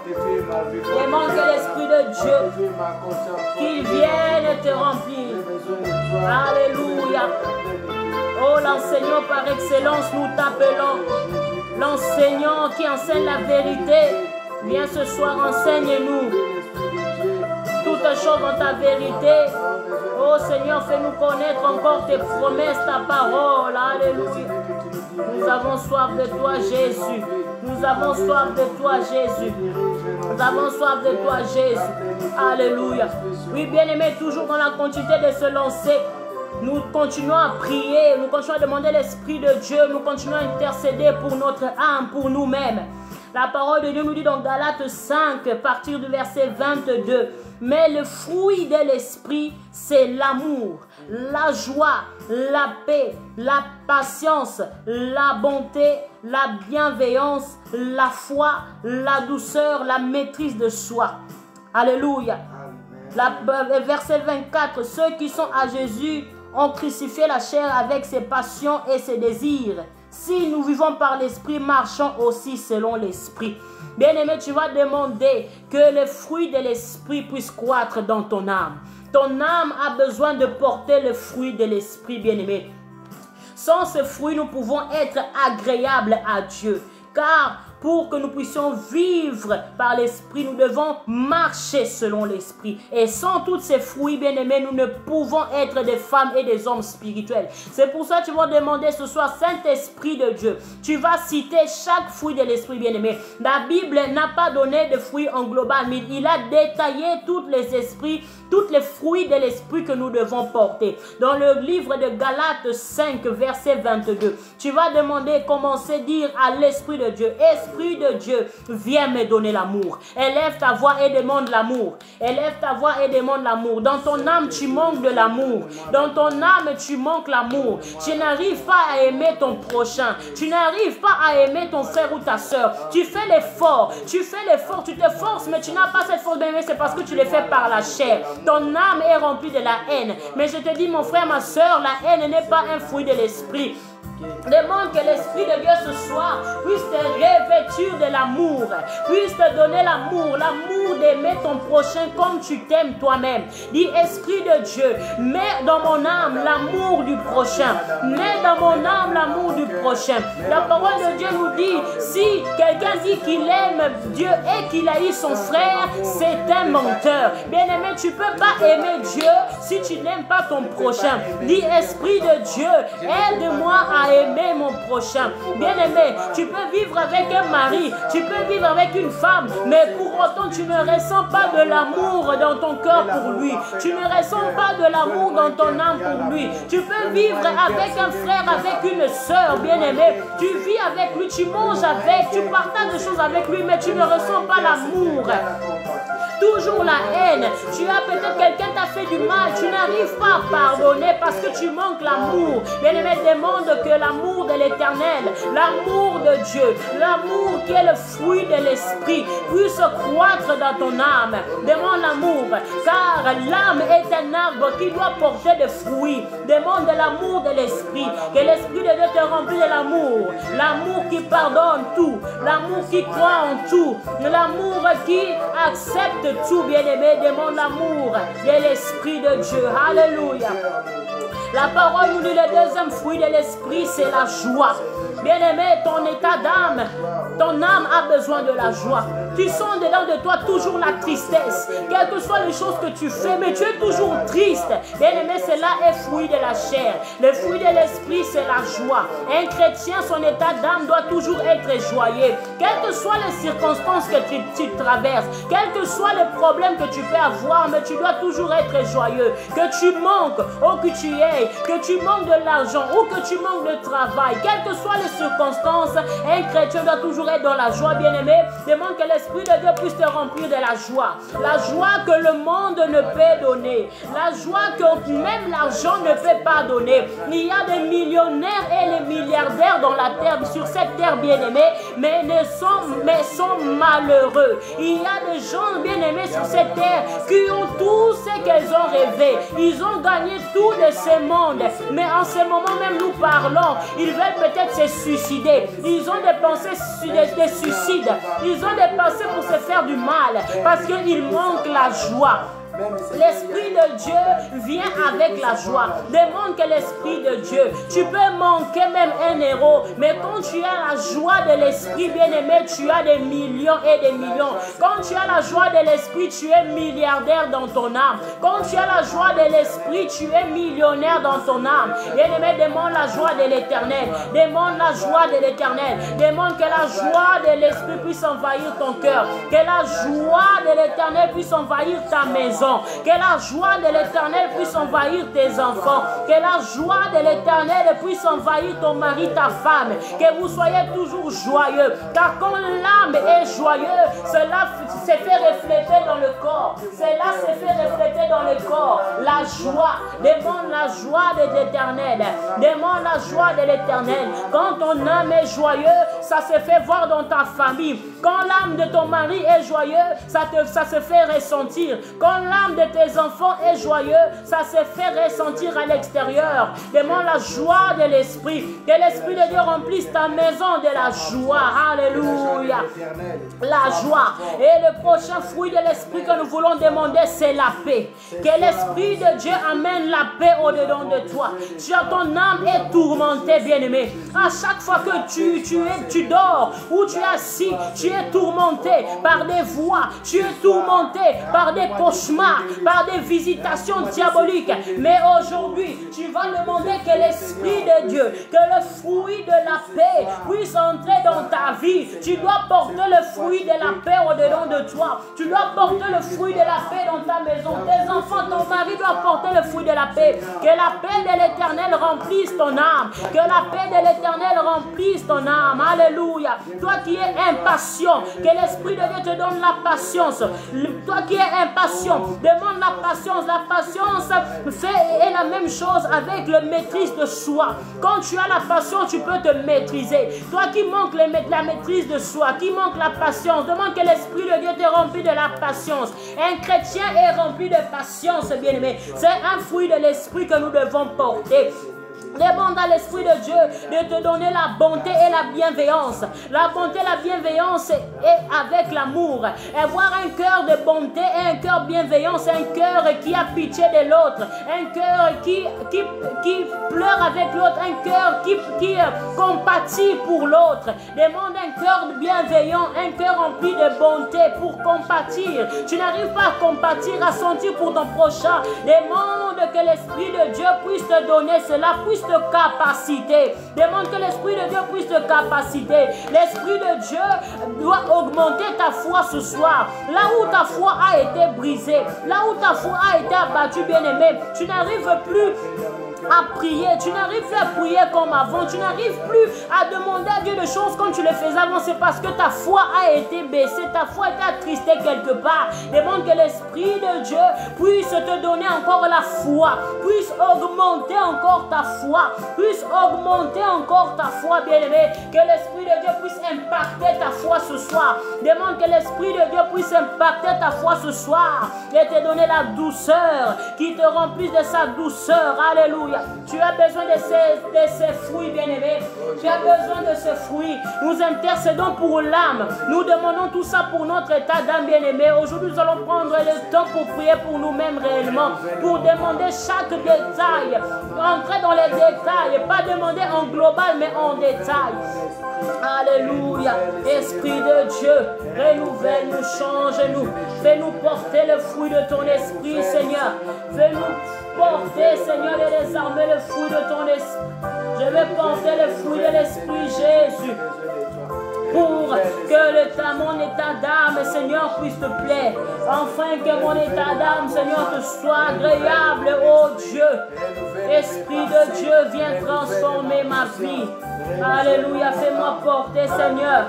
[SPEAKER 1] Demande que l'Esprit de Dieu, qu'il vienne te remplir. Alléluia. Oh, l'enseignant par excellence, nous t'appelons. L'enseignant qui enseigne la vérité, viens ce soir, enseigne-nous toutes quelque chose dans ta vérité. Oh Seigneur, fais-nous connaître encore tes promesses, ta parole. Alléluia. Nous avons soif de toi, Jésus. Nous avons soif de toi, Jésus. Nous avons soif de toi, Jésus. Alléluia. Oui, bien-aimés, toujours dans la continuité de se lancer, nous continuons à prier, nous continuons à demander l'Esprit de Dieu, nous continuons à intercéder pour notre âme, pour nous-mêmes. La parole de Dieu nous dit dans Galates 5, à partir du verset 22, « Mais le fruit de l'Esprit, c'est l'amour, la joie, la paix, la patience, la bonté, la bienveillance, la foi, la douceur, la maîtrise de soi. » Alléluia. Verset 24, « Ceux qui sont à Jésus ont crucifié la chair avec ses passions et ses désirs. Si nous vivons par l'Esprit, marchons aussi selon l'Esprit. » Bien-aimé, tu vas demander que les fruits de l'Esprit puissent croître dans ton âme. Ton âme a besoin de porter le fruit de l'Esprit, bien-aimé. Sans ce fruit, nous pouvons être agréables à Dieu. Car pour que nous puissions vivre par l'Esprit, nous devons marcher selon l'Esprit. Et sans tous ces fruits, bien-aimés, nous ne pouvons être des femmes et des hommes spirituels. C'est pour ça que tu vas demander ce soir, Saint-Esprit de Dieu, tu vas citer chaque fruit de l'Esprit, bien-aimé. La Bible n'a pas donné de fruits en global, mais il a détaillé tous les esprits, tous les fruits de l'Esprit que nous devons porter. Dans le livre de Galates 5, verset 22, tu vas demander, commencer à dire à l'Esprit de Dieu, Esprit de Dieu, viens me donner l'amour. Élève ta voix et demande l'amour. Élève ta voix et demande l'amour. Dans ton âme, tu manques de l'amour. Dans ton âme, tu manques l'amour. Tu n'arrives pas à aimer ton prochain. Tu n'arrives pas à aimer ton frère ou ta soeur. Tu fais l'effort. Tu fais l'effort. Tu te forces, mais tu n'as pas cette force d'aimer. C'est parce que tu le fais par la chair. Ton âme est remplie de la haine. Mais je te dis, mon frère, ma soeur, la haine n'est pas un fruit de l'esprit. Demande que l'Esprit de Dieu ce soir puisse te revêtir de l'amour, puisse te donner l'amour, l'amour d'aimer ton prochain comme tu t'aimes toi-même. Dis, Esprit de Dieu, mets dans mon âme l'amour du prochain. Mets dans mon âme l'amour du prochain. La parole de Dieu nous dit, si quelqu'un dit qu'il aime Dieu et qu'il haït son frère, c'est un menteur. Bien-aimé, tu ne peux pas aimer Dieu si tu n'aimes pas ton prochain. Dis, Esprit de Dieu, aide-moi à aimer mon prochain. Bien-aimé, tu peux vivre avec un mari, tu peux vivre avec une femme, mais pour autant tu ne ressens pas de l'amour dans ton cœur pour lui. Tu ne ressens pas de l'amour dans ton âme pour lui. Tu peux vivre avec un frère, avec une soeur, bien-aimé. Tu vis avec lui, tu manges avec, tu partages des choses avec lui, mais tu ne ressens pas l'amour. Toujours la haine. Tu as peut-être quelqu'un t'a fait du mal, tu n'arrives pas à pardonner parce que tu manques l'amour. Bien-aimé, demande que l'amour de l'Éternel, l'amour de Dieu, l'amour qui est le fruit de l'Esprit puisse croître dans ton âme. Demande l'amour, car l'âme est un arbre qui doit porter des fruits. Demande de l'amour de l'Esprit, que l'Esprit de Dieu te remplit de l'amour, l'amour qui pardonne tout, l'amour qui croit en tout, l'amour qui accepte tout, bien-aimé. Demande l'amour de l'Esprit de Dieu. Alléluia. La parole nous dit le deuxième fruit de l'Esprit, c'est la joie. Bien-aimé, ton état d'âme, ton âme a besoin de la joie. Tu sens dedans de toi toujours la tristesse. Quelles que soient les choses que tu fais, mais tu es toujours triste. Bien-aimé, cela est fruit de la chair. Le fruit de l'esprit, c'est la joie. Un chrétien, son état d'âme doit toujours être joyeux. Quelles que soient les circonstances que tu traverses, quels que soient les problèmes que tu peux avoir, mais tu dois toujours être joyeux. Que tu manques, ou que tu aies, que tu manques de l'argent, ou que tu manques de travail, quelles que soient les circonstances, un chrétien doit toujours être dans la joie, bien-aimé. Demande que l'Esprit de Dieu puisse te remplir de la joie. La joie que le monde ne peut donner. La joie que même l'argent ne peut pas donner. Il y a des millionnaires et des milliardaires dans la terre, sur cette terre, bien-aimée, mais sont malheureux. Il y a des gens, bien-aimés, sur cette terre qui ont tout ce qu'ils ont rêvé. Ils ont gagné tout de ce monde. Mais en ce moment même, nous parlons, ils veulent peut-être se suicider. Ils ont des pensées de suicide. Ils ont des pensées pour se faire du mal parce qu'ils manquent la joie. L'Esprit de Dieu vient avec la joie. Demande que l'Esprit de Dieu, tu peux manquer même un héros, mais quand tu as la joie de l'Esprit, bien-aimé, tu as des millions et des millions. Quand tu as la joie de l'Esprit, tu es milliardaire dans ton âme. Quand tu as la joie de l'Esprit, tu es millionnaire dans ton âme. Bien-aimé, demande la joie de l'Éternel. Demande la joie de l'Éternel. Demande que la joie de l'Esprit puisse envahir ton cœur. Que la joie de l'Éternel puisse envahir ta maison. Que la joie de l'Éternel puisse envahir tes enfants. Que la joie de l'Éternel puisse envahir ton mari, ta femme. Que vous soyez toujours joyeux. Car quand l'âme est joyeuse, cela se fait refléter dans le corps. Cela se fait refléter dans le corps. La joie. Demande la joie de l'Éternel. Demande la joie de l'Éternel. Quand ton âme est joyeuse, ça se fait voir dans ta famille. Quand l'âme de ton mari est joyeuse, ça se fait ressentir. Quand l'âme de tes enfants est joyeuse, ça se fait ressentir à l'extérieur. Demande la joie de l'Esprit. Que l'Esprit de Dieu remplisse ta maison de la joie. Alléluia. La joie. Et le prochain fruit de l'Esprit que nous voulons demander, c'est la paix. Que l'Esprit de Dieu amène la paix au-dedans de toi. Ton âme est tourmentée, bien-aimé. À chaque fois que tu dors ou tu es assis, tu es tourmenté par des voix. Tu es tourmenté par des cauchemars, par des visitations diaboliques. Mais aujourd'hui, tu vas demander que l'Esprit de Dieu, que le fruit de la paix puisse entrer dans ta vie. Tu dois porter le fruit de la paix au-dedans de toi. Tu dois porter le fruit de la paix dans ta maison. Tes enfants, ton mari doit porter le fruit de la paix. Que la paix de l'Éternel remplisse ton âme. Que la paix de l'Éternel remplisse ton âme. Alléluia. Toi qui es impatient, que l'Esprit de Dieu te donne la patience. Toi qui es impatient, demande la patience. La patience est la même chose avec le maîtrise de soi. Quand tu as la patience, tu peux te maîtriser. Toi qui manques la maîtrise de soi, qui manque la patience, demande que l'Esprit de Dieu te remplit de la patience. Un chrétien est rempli de patience, bien-aimé. C'est un fruit de l'Esprit que nous devons porter. Demande à l'Esprit de Dieu de te donner la bonté et la bienveillance. La bonté et la bienveillance est avec l'amour. Et voir un cœur de bonté et un cœur bienveillant, c'est un cœur qui a pitié de l'autre. Un cœur qui pleure avec l'autre. Un cœur qui compatit pour l'autre. Demande un cœur bienveillant, un cœur rempli de bonté pour compatir. Tu n'arrives pas à compatir, à sentir pour ton prochain. Demande que l'Esprit de Dieu puisse te donner cela, puisse te capaciter. Demande que l'Esprit de Dieu puisse te capaciter. L'Esprit de Dieu doit augmenter ta foi ce soir. Là où ta foi a été brisée, là où ta foi a été abattue, bien-aimé, tu n'arrives plus à prier, tu n'arrives plus à prier comme avant, tu n'arrives plus à demander à Dieu des choses comme tu le faisais avant. C'est parce que ta foi a été baissée, ta foi a été attristée quelque part. Demande que l'Esprit de Dieu puisse te donner encore la foi, puisse augmenter encore ta foi, puisse augmenter encore ta foi, bien-aimé. Que l'Esprit de Dieu puisse impacter ta foi ce soir. Demande que l'Esprit de Dieu puisse impacter ta foi ce soir et te donner la douceur, qui te remplisse de sa douceur. Alléluia. Tu as besoin de ces fruits, bien-aimés. Tu as besoin de ces fruits. Nous intercédons pour l'âme. Nous demandons tout ça pour notre état d'âme, bien-aimé. Aujourd'hui, nous allons prendre le temps pour prier pour nous-mêmes réellement, pour demander chaque détail, entrer dans les détails, pas demander en global, mais en détail. Alléluia. Esprit de Dieu, renouvelle-nous, change-nous. Fais-nous porter le fruit de ton esprit, Seigneur. Fais-nous porter, Seigneur, et désarmer le fruit de ton esprit. Je vais porter le fruit de l'esprit, Jésus, pour que mon état d'âme, Seigneur, puisse te plaire. Enfin, que mon état d'âme, Seigneur, te soit agréable, oh Dieu. Esprit de Dieu, viens transformer ma vie. Alléluia, fais-moi porter, Seigneur.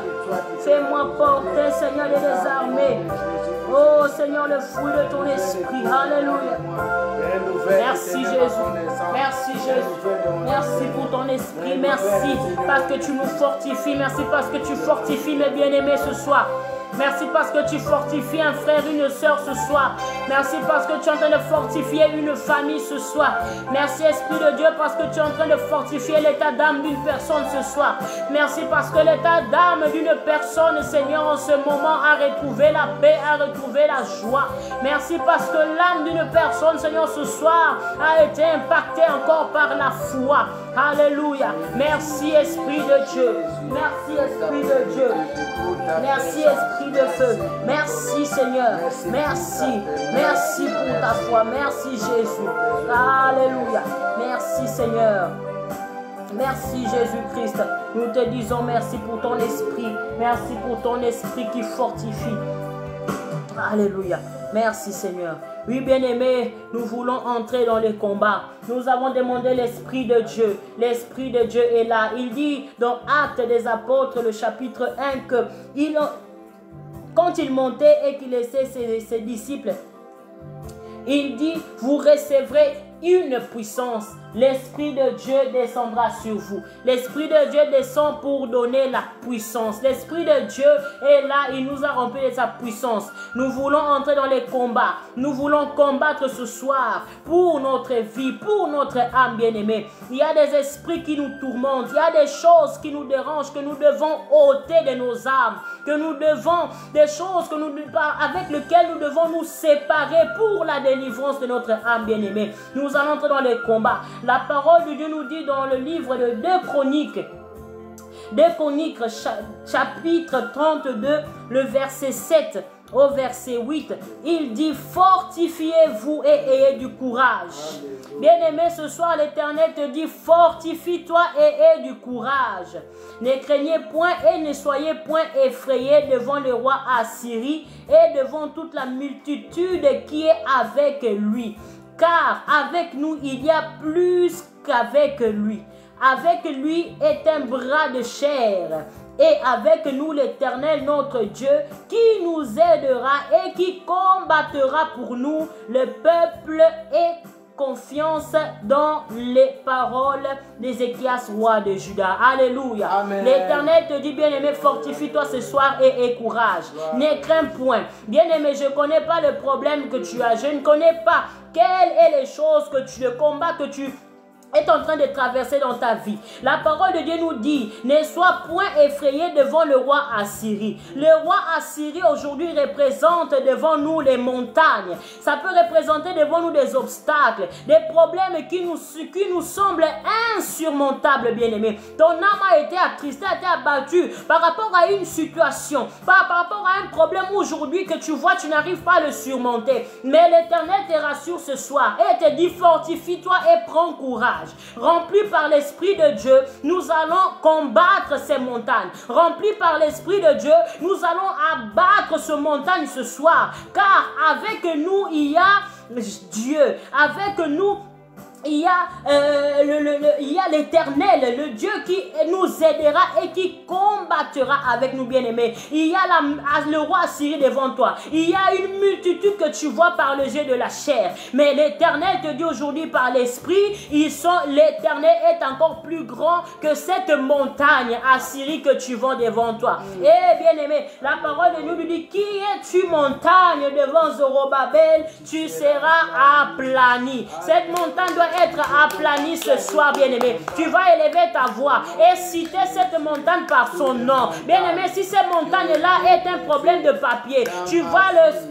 [SPEAKER 1] Fais-moi porter, Seigneur, et désarmer. Oh Seigneur, le fruit de ton esprit. Alléluia. Merci Jésus. Merci Jésus. Merci pour ton esprit. Merci parce que tu nous fortifies. Merci parce que tu fortifies mes bien-aimés ce soir. Merci parce que tu fortifies un frère, une soeur ce soir. Merci parce que tu es en train de fortifier une famille ce soir. Merci Esprit de Dieu parce que tu es en train de fortifier l'état d'âme d'une personne ce soir. Merci parce que l'état d'âme d'une personne, Seigneur, en ce moment a retrouvé la paix, a retrouvé la joie. Merci parce que l'âme d'une personne, Seigneur, ce soir a été impactée encore par la foi. Alléluia. Merci Esprit de Dieu. Merci Esprit de Dieu. Merci Esprit de feu. Merci Seigneur. Merci. Merci pour ta foi. Merci Jésus. Alléluia. Merci Seigneur. Merci Jésus-Christ. Nous te disons merci pour ton esprit. Merci pour ton esprit qui fortifie. Alléluia. Merci Seigneur. Oui, bien-aimés, nous voulons entrer dans les combats. Nous avons demandé l'Esprit de Dieu. L'Esprit de Dieu est là. Il dit dans Actes des Apôtres, le chapitre 1, que quand il montait et qu'il laissait ses disciples, il dit, vous recevrez une puissance. L'Esprit de Dieu descendra sur vous. L'Esprit de Dieu descend pour donner la puissance. L'Esprit de Dieu est là. Il nous a rempli de sa puissance. Nous voulons entrer dans les combats. Nous voulons combattre ce soir pour notre vie, pour notre âme bien-aimée. Il y a des esprits qui nous tourmentent. Il y a des choses qui nous dérangent, que nous devons ôter de nos âmes. Que nous devons, des choses avec lesquelles nous devons nous séparer pour la délivrance de notre âme bien-aimée. Nous allons entrer dans les combats. La parole de Dieu nous dit dans le livre de 2 Chroniques, chapitre 32, le verset 7 au verset 8, il dit, fortifiez-vous et ayez du courage. Bien-aimé, ce soir l'Éternel te dit, fortifie-toi et aie du courage. Ne craignez point et ne soyez point effrayés devant le roi Assyrie et devant toute la multitude qui est avec lui. Car avec nous, il y a plus qu'avec lui. Avec lui est un bras de chair. Et avec nous, l'Éternel, notre Dieu, qui nous aidera et qui combattra pour nous. Le peuple ait confiance dans les paroles d'Ézéchias, roi de Juda. Alléluia. L'Éternel te dit, bien-aimé, fortifie-toi ce soir et aie courage. Ne crains point. Bien-aimé, je ne connais pas le problème que tu as. Je ne connais pas quelles sont les choses que tu, le combat que tu est en train de traverser dans ta vie. La parole de Dieu nous dit, ne sois point effrayé devant le roi Assyrie. Le roi Assyrie aujourd'hui représente devant nous les montagnes. Ça peut représenter devant nous des obstacles, des problèmes qui nous semblent insurmontables, bien-aimés. Ton âme a été attristée, a été abattue par rapport à une situation, par rapport à un problème aujourd'hui que tu vois, tu n'arrives pas à le surmonter. Mais l'Éternel te rassure ce soir et te dit, fortifie-toi et prends courage. Rempli par l'Esprit de Dieu, nous allons combattre ces montagnes. Rempli par l'Esprit de Dieu, nous allons abattre ces montagnes ce soir. Car avec nous, il y a Dieu. Avec nous, il y a l'Éternel, le Dieu qui nous aidera et qui combattra avec nous, bien-aimés. Il y a le roi Assyrie devant toi. Il y a une multitude que tu vois par le jet de la chair. Mais l'Éternel te dit aujourd'hui par l'Esprit, l'Éternel est encore plus grand que cette montagne Assyrie que tu vois devant toi. Et bien-aimé, la parole de nous dit, qui es-tu montagne devant Zorobabel? Tu seras aplani. Cette montagne doit être aplani ce soir, bien-aimé. Tu vas élever ta voix et citer cette montagne par son nom. Bien-aimé, si cette montagne-là est un problème de papier, tu vas le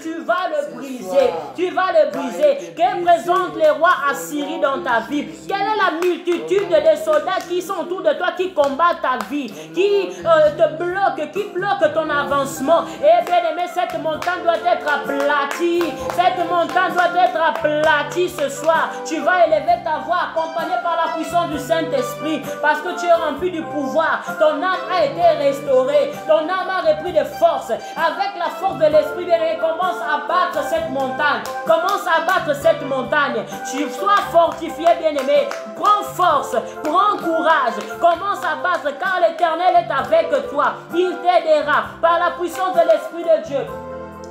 [SPEAKER 1] briser. Tu vas le briser. Que présente les rois Assyrie dans ta vie? Quelle est la multitude de soldats qui sont autour de toi, qui combattent ta vie, qui te bloquent, qui bloquent ton avancement? Et bien-aimé, cette montagne doit être aplatie. Cette montagne doit être aplatie ce soir. Tu vas élever ta voix accompagné par la puissance du Saint-Esprit, parce que tu es rempli du pouvoir. Ton âme a été restaurée, ton âme a repris de force. Avec la force de l'Esprit, bien-aimé, commence à battre cette montagne. Commence à battre cette montagne. Tu sois fortifié, bien-aimé. Prends force, prends courage. Commence à battre, car l'Éternel est avec toi. Il t'aidera par la puissance de l'Esprit de Dieu.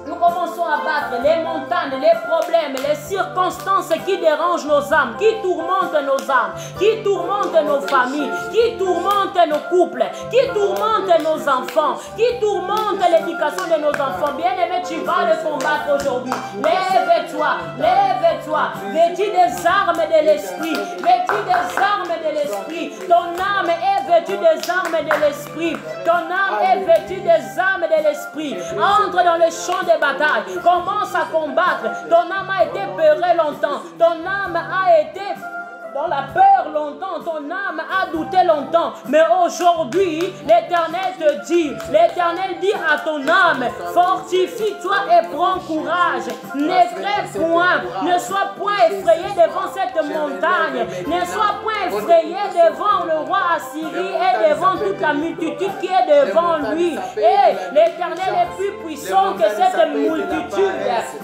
[SPEAKER 1] Nous commençons abattre les montagnes, les problèmes, les circonstances qui dérangent nos âmes, qui tourmentent nos âmes, qui tourmentent nos familles, qui tourmentent nos couples, qui tourmentent nos enfants, qui tourmentent l'éducation de nos enfants. Bien-aimé, tu vas le combattre aujourd'hui. Lève-toi, vêtu des armes de l'esprit, vêtu des armes de l'esprit. Ton âme est vêtue des armes de l'esprit. Ton âme est vêtue des armes de l'esprit. Entre dans le champ de bataille. Commence à combattre. Ton âme a été peurée longtemps. Ton âme a été dans la peur longtemps, ton âme a douté longtemps, mais aujourd'hui, l'Éternel te dit, l'Éternel dit à ton âme, fortifie-toi et prends courage, n'effraie point, ne sois point effrayé devant cette montagne, ne sois point effrayé devant le roi Assyrie et devant toute la multitude qui est devant lui. Et l'Éternel est plus puissant que cette multitude,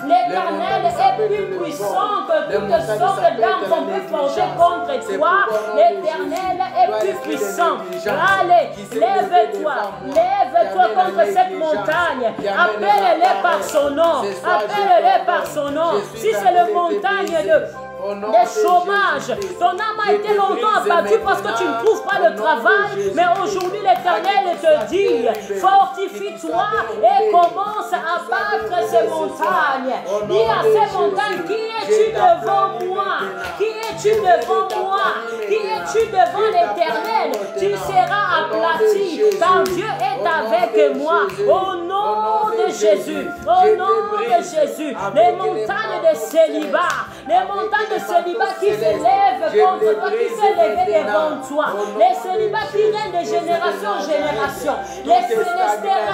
[SPEAKER 1] l'Éternel est plus puissant que toutes sortes d'armes qu'on peut forger contre toi, l'Éternel est plus puissant. Allez, lève-toi contre cette montagne. Appelle-les par son nom. Appelle-les par son nom. Si c'est le montagne des chômages, ton âme a été longtemps abattue parce que tu ne trouves pas le travail, mais aujourd'hui l'Éternel te dit, fortifie-toi et commence à battre ces montagnes. Dis à ces montagnes, qui es-tu devant moi? Qui es-tu devant moi? Qui es-tu devant l'Éternel? Tu seras aplati, car Dieu est avec moi. Au nom de Jésus, au nom de Jésus, les montagnes de célibat, les montagnes de célibat qui s'élèvent contre toi, qui s'élèvent devant toi, les célibats qui règnent de génération en génération, la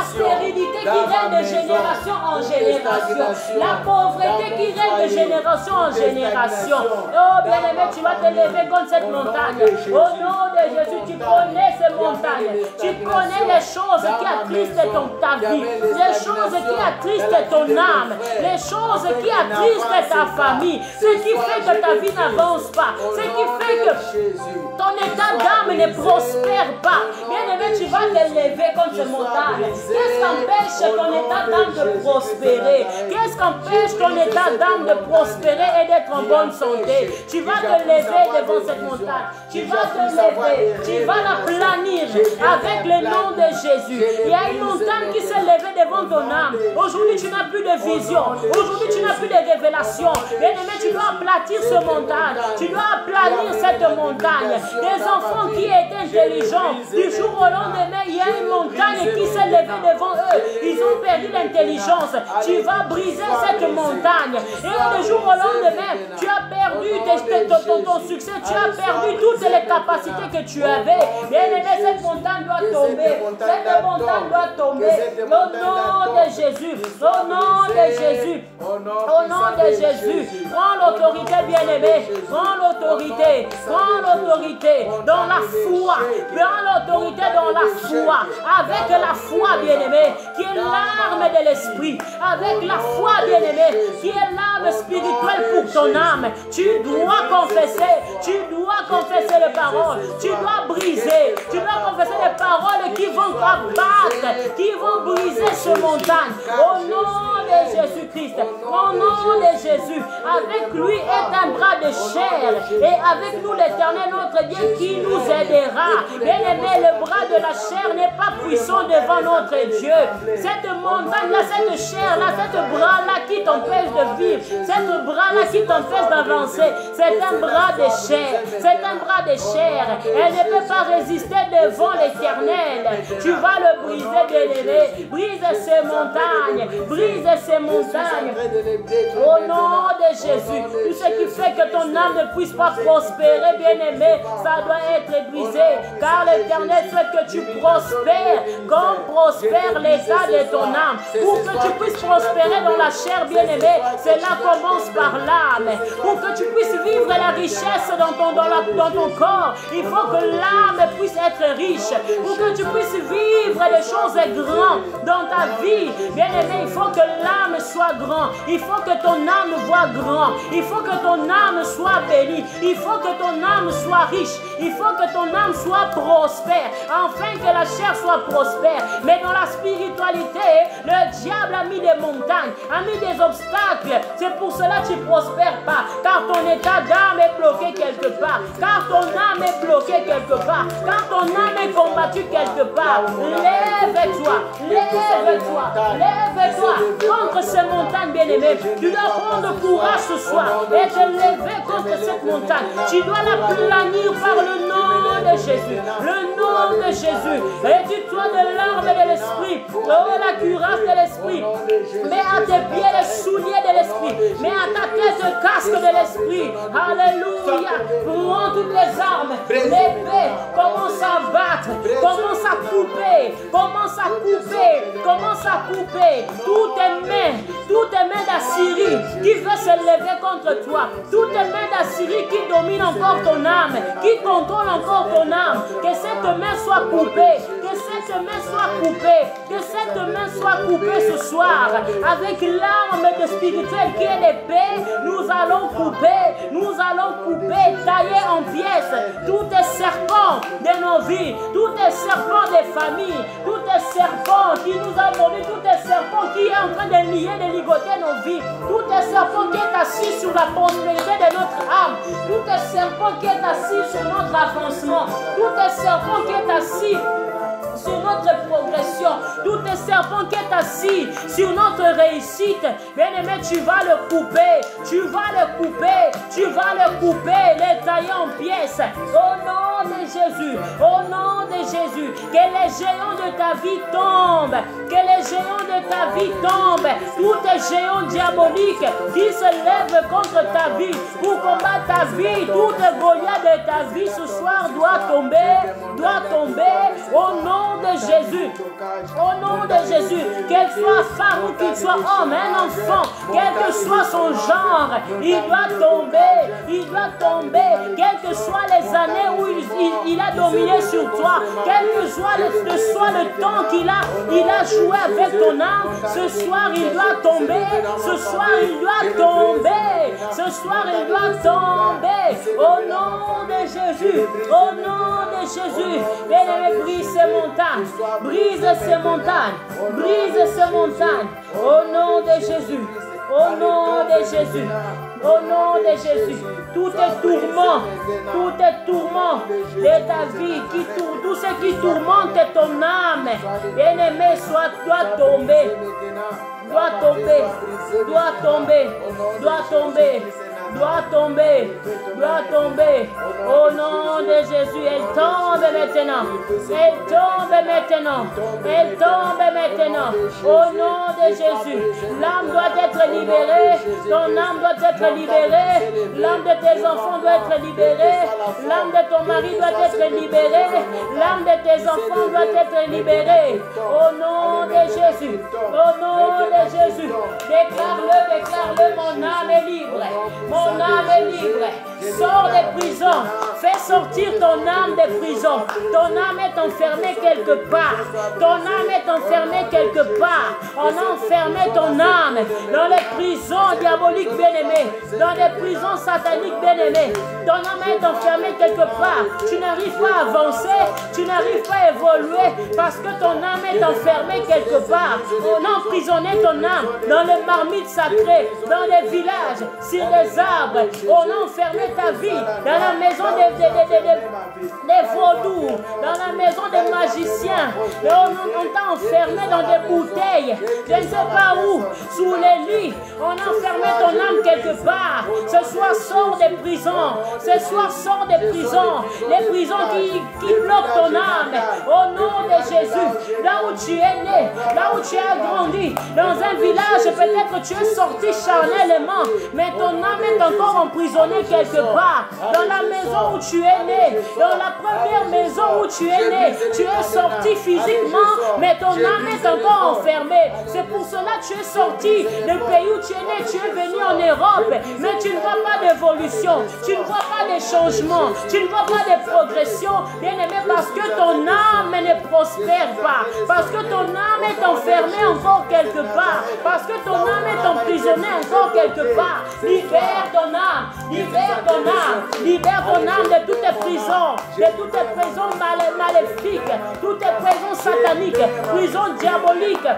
[SPEAKER 1] stérilité qui règne de génération en génération, la pauvreté qui règne de génération en génération. Oh bien-aimé, tu vas te lever contre cette montagne. Au nom de Jésus, tu connais ces montagnes, tu connais les choses qui attristent ta vie, les choses qui attristent ton âme, les choses qui attristent ta famille, ce qui fait que ta vie n'avance pas, ce qui fait que ton état d'âme ne prospère pas. Bien-aimé, tu vas te lever contre ces montagnes. Qu'est-ce qui empêche ton état d'âme de prospérer? Qu'est-ce qui empêche ton état d'âme de prospérer et d'être en bonne santé? Tu vas te lever devant cette montagne. Tu vas te lever. Tu vas la planir avec le nom de Jésus. Il y a une montagne qui s'est levée devant ton âme. Aujourd'hui, tu n'as plus de vision. Aujourd'hui, tu n'as plus de révélation. Bien-aimé, tu dois aplatir ce montagne. Tu dois aplanir cette montagne. Des enfants qui étaient intelligents, du jour au lendemain, il y a une montagne qui s'est levée devant eux. Ils ont perdu l'intelligence. Tu vas briser cette montagne. Et du jour au lendemain, tu as perdu ton succès. Tu as perdu toutes les capacités que tu avais. Bien-aimé, cette montagne doit tomber. Cette montagne doit tomber. Au nom de Jésus. Au nom de Jésus. Au nom de Jésus. Prends l'autorité, bien-aimé. Prends l'autorité. Prends l'autorité dans la foi. Prends l'autorité dans la foi. Avec la foi, bien-aimé, qui est l'arme de l'esprit. Avec la foi, bien-aimé, qui est l'arme spirituelle pour ton âme. Tu dois confesser. Tu dois confesser les paroles. Tu dois briser. Tu dois confesser les paroles qui vont abattre, qui vont briser ce montagne. Au nom de Jésus-Christ. Au nom de Jésus. Avec lui est un bras de chair. Et avec nous, l'Éternel, notre Dieu, qui nous aidera. Bien-aimé, le bras de la chair n'est pas puissant devant notre Dieu. Cette montagne-là, cette chair-là, cette bras-là qui t'empêche de vivre, cette bras-là qui t'empêche d'avancer, c'est un bras de chair. C'est un bras de chair. Elle ne peut pas résister devant l'Éternel. Tu vas le briser, bien-aimé. Brise ces montagnes. Brise ces montagnes. Au nom de Jésus. Tout ce qui fait que ton âme ne puisse pas prospérer, bien-aimé, ça doit être brisé. Car l'Éternel souhaite que tu prospères comme prospère l'état de ton âme. Pour que tu puisses prospérer dans la chair, bien-aimé, cela commence par l'âme. Pour que tu puisses vivre la richesse dans ton corps, il faut que l'âme puisse être riche. Pour que tu puisses vivre les choses grandes dans ta vie, bien-aimé, il faut que l'âme soit soit grand. Il faut que ton âme voie grand. Il faut que ton âme soit bénie. Il faut que ton âme soit riche. Il faut que ton âme soit prospère. Afin que la chair soit prospère. Mais dans la spiritualité, le diable a mis des montagnes, a mis des obstacles. C'est pour cela que tu ne prospères pas. Car ton état d'âme est bloqué quelque part. Car ton âme est bloquée quelque part. Car ton âme est combattue quelque part. Lève-toi. Lève-toi. Lève-toi contre ces montagnes bien-aimées. Tu dois prendre courage ce soir et te lever contre cette montagne. Tu dois la planir par le nom de Jésus. Le nom de Jésus. Revêtis-toi de l'arme de l'esprit. Oh, la cuirasse de l'esprit. Mets à tes pieds les souliers de l'esprit. Mets à ta tête le casque de l'esprit. Alléluia. Prends toutes les armes. L'épée commence à battre. Commence à couper. Commence à couper. Commence à couper. Toutes tes mains d'Assyrie qui veut se lever contre toi. Toutes tes mains d'Assyrie qui dominent encore ton âme. Qui contrôlent encore ton âme. Que cette main soit coupée. Que cette main soit coupée. Que cette main soit coupée ce soir. Avec l'arme de spirituel qui est l'épée, nous allons couper, tailler en pièces tous les serpents de nos vies, tous les serpents des familles, tous les serpents qui nous ont donné, tous les serpents qui est en train de lier, de ligoter nos vies, tous les serpents qui est assis sur la prospérité de notre âme, tous les serpents qui est assis sur notre avancement, tous les serpents qui est assis sur notre progression, tous les serpents qui est assis sur notre réussite, bien-aimé, tu vas le couper, les tailler en pièces, au nom de Jésus, que les géants de ta vie tombent, tous tes géants diaboliques qui se lèvent contre ta vie, pour combattre ta vie, toute Goliath de ta vie ce soir doit tomber, au nom de Jésus, qu'elle soit femme ou qu'il soit homme, un enfant, quel que soit son genre, il doit tomber, quelles que soient les années où il a dominé sur toi, quel que soit le temps qu'il a joué avec ton âme, ce soir il doit tomber, au nom de Jésus, bien-aimé, brise ces montagnes, au nom de Jésus, tous tes tourments de ta vie, tout ce qui tourmente ton âme, bien-aimé, doit tomber, au nom de Jésus. Elle tombe maintenant, au nom de Jésus. L'âme doit être libérée, ton âme doit être libérée, l'âme de tes enfants doit être libérée, l'âme de ton mari doit être libérée, l'âme de tes enfants doit être libérée, au nom de Jésus, déclare-le, mon âme est libre. Mon âme est libre. Sors des prisons. Fais sortir ton âme des prisons. Ton âme est enfermée quelque part. On a enfermé ton âme dans les prisons diaboliques bien-aimées, dans les prisons sataniques bien-aimées. Ton âme est enfermée quelque part. Tu n'arrives pas à avancer. Tu n'arrives pas à évoluer parce que ton âme est enfermée quelque part. On a emprisonné ton âme dans les marmites sacrées, dans les villages, sur les arbres. On a enfermé ta vie dans la maison des vaudous, dans la maison des magiciens. On t'a enfermé dans des bouteilles, je ne sais pas où, sous les lits. On a enfermé ton âme quelque part. Ce soir, sors des prisons. Les prisons qui bloquent ton âme. Au nom de Jésus, là où tu es né, là où tu as grandi, dans un village, peut-être que tu es sorti charnellement, mais ton âme est encore emprisonnée quelque part. Dans la maison où tu es né, dans la première maison où tu es né, tu es sorti physiquement, mais ton âme est encore enfermée. C'est pour cela que tu es sorti du pays où tu es né, tu es venu en Europe, mais tu ne vois pas d'évolution, tu ne vois pas de changement, tu ne vois pas de progression, bien aimé, parce que ton âme ne prospère pas, parce que ton âme est enfermée encore quelque part, parce que ton âme est emprisonné encore quelque part. Libère ton âme, libère ton âme, libère ton âme de toutes les prisons, de toutes les prisons maléfiques, toutes les prisons sataniques, prisons diaboliques.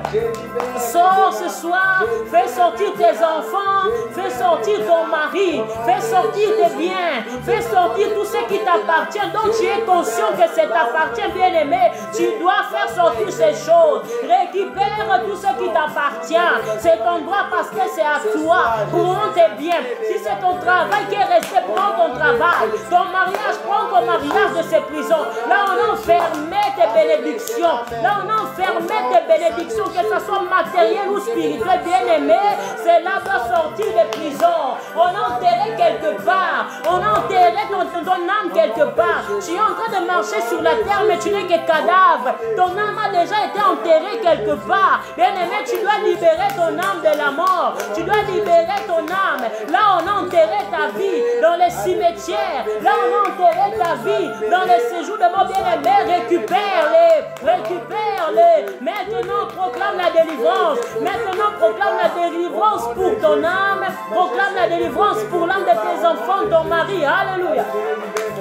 [SPEAKER 1] Sors ce soir, fais sortir tes enfants, fais sortir ton mari, fais sortir tes biens, fais sortir tout ce qui t'appartient, dont tu es conscient que ça t'appartient, bien-aimé. Tu dois faire sortir ces choses. Récupère tout ce qui t'appartient. C'est ton droit parce que c'est à toi. Prends tes biens. Si c'est ton travail qui est resté, prends ton travail. Ton mariage, prends ton mariage de ces prisons. Là, on enfermait tes bénédictions. Là, on enfermait tes bénédictions, que ce soit matériel ou spirituel, bien-aimé. Cela doit sortir des prisons. On enterrait quelque part. On enterrait ton âme quelque part. Tu es en train de marcher sur la terre, mais tu n'es que cadavre. Ton âme a déjà été enterrée quelque part. Bien-aimé, tu dois libérer ton âme de la mort. Tu dois libérer ton âme. Là, on a enterré ta vie dans les cimetières. Là, on a enterré ta vie dans les séjours de mort. Bien-aimé, récupère-les. Récupère-les. Maintenant, proclame la délivrance. Maintenant, proclame la délivrance pour ton âme. Proclame la délivrance pour l'âme de tes enfants, ton mari. Alléluia.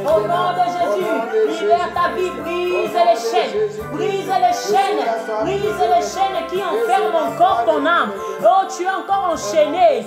[SPEAKER 1] Au nom de Jésus, libère ta vie, brise les chaînes, brise les chaînes, brise les chaînes qui enferment encore ton âme. Oh, tu es encore enchaîné,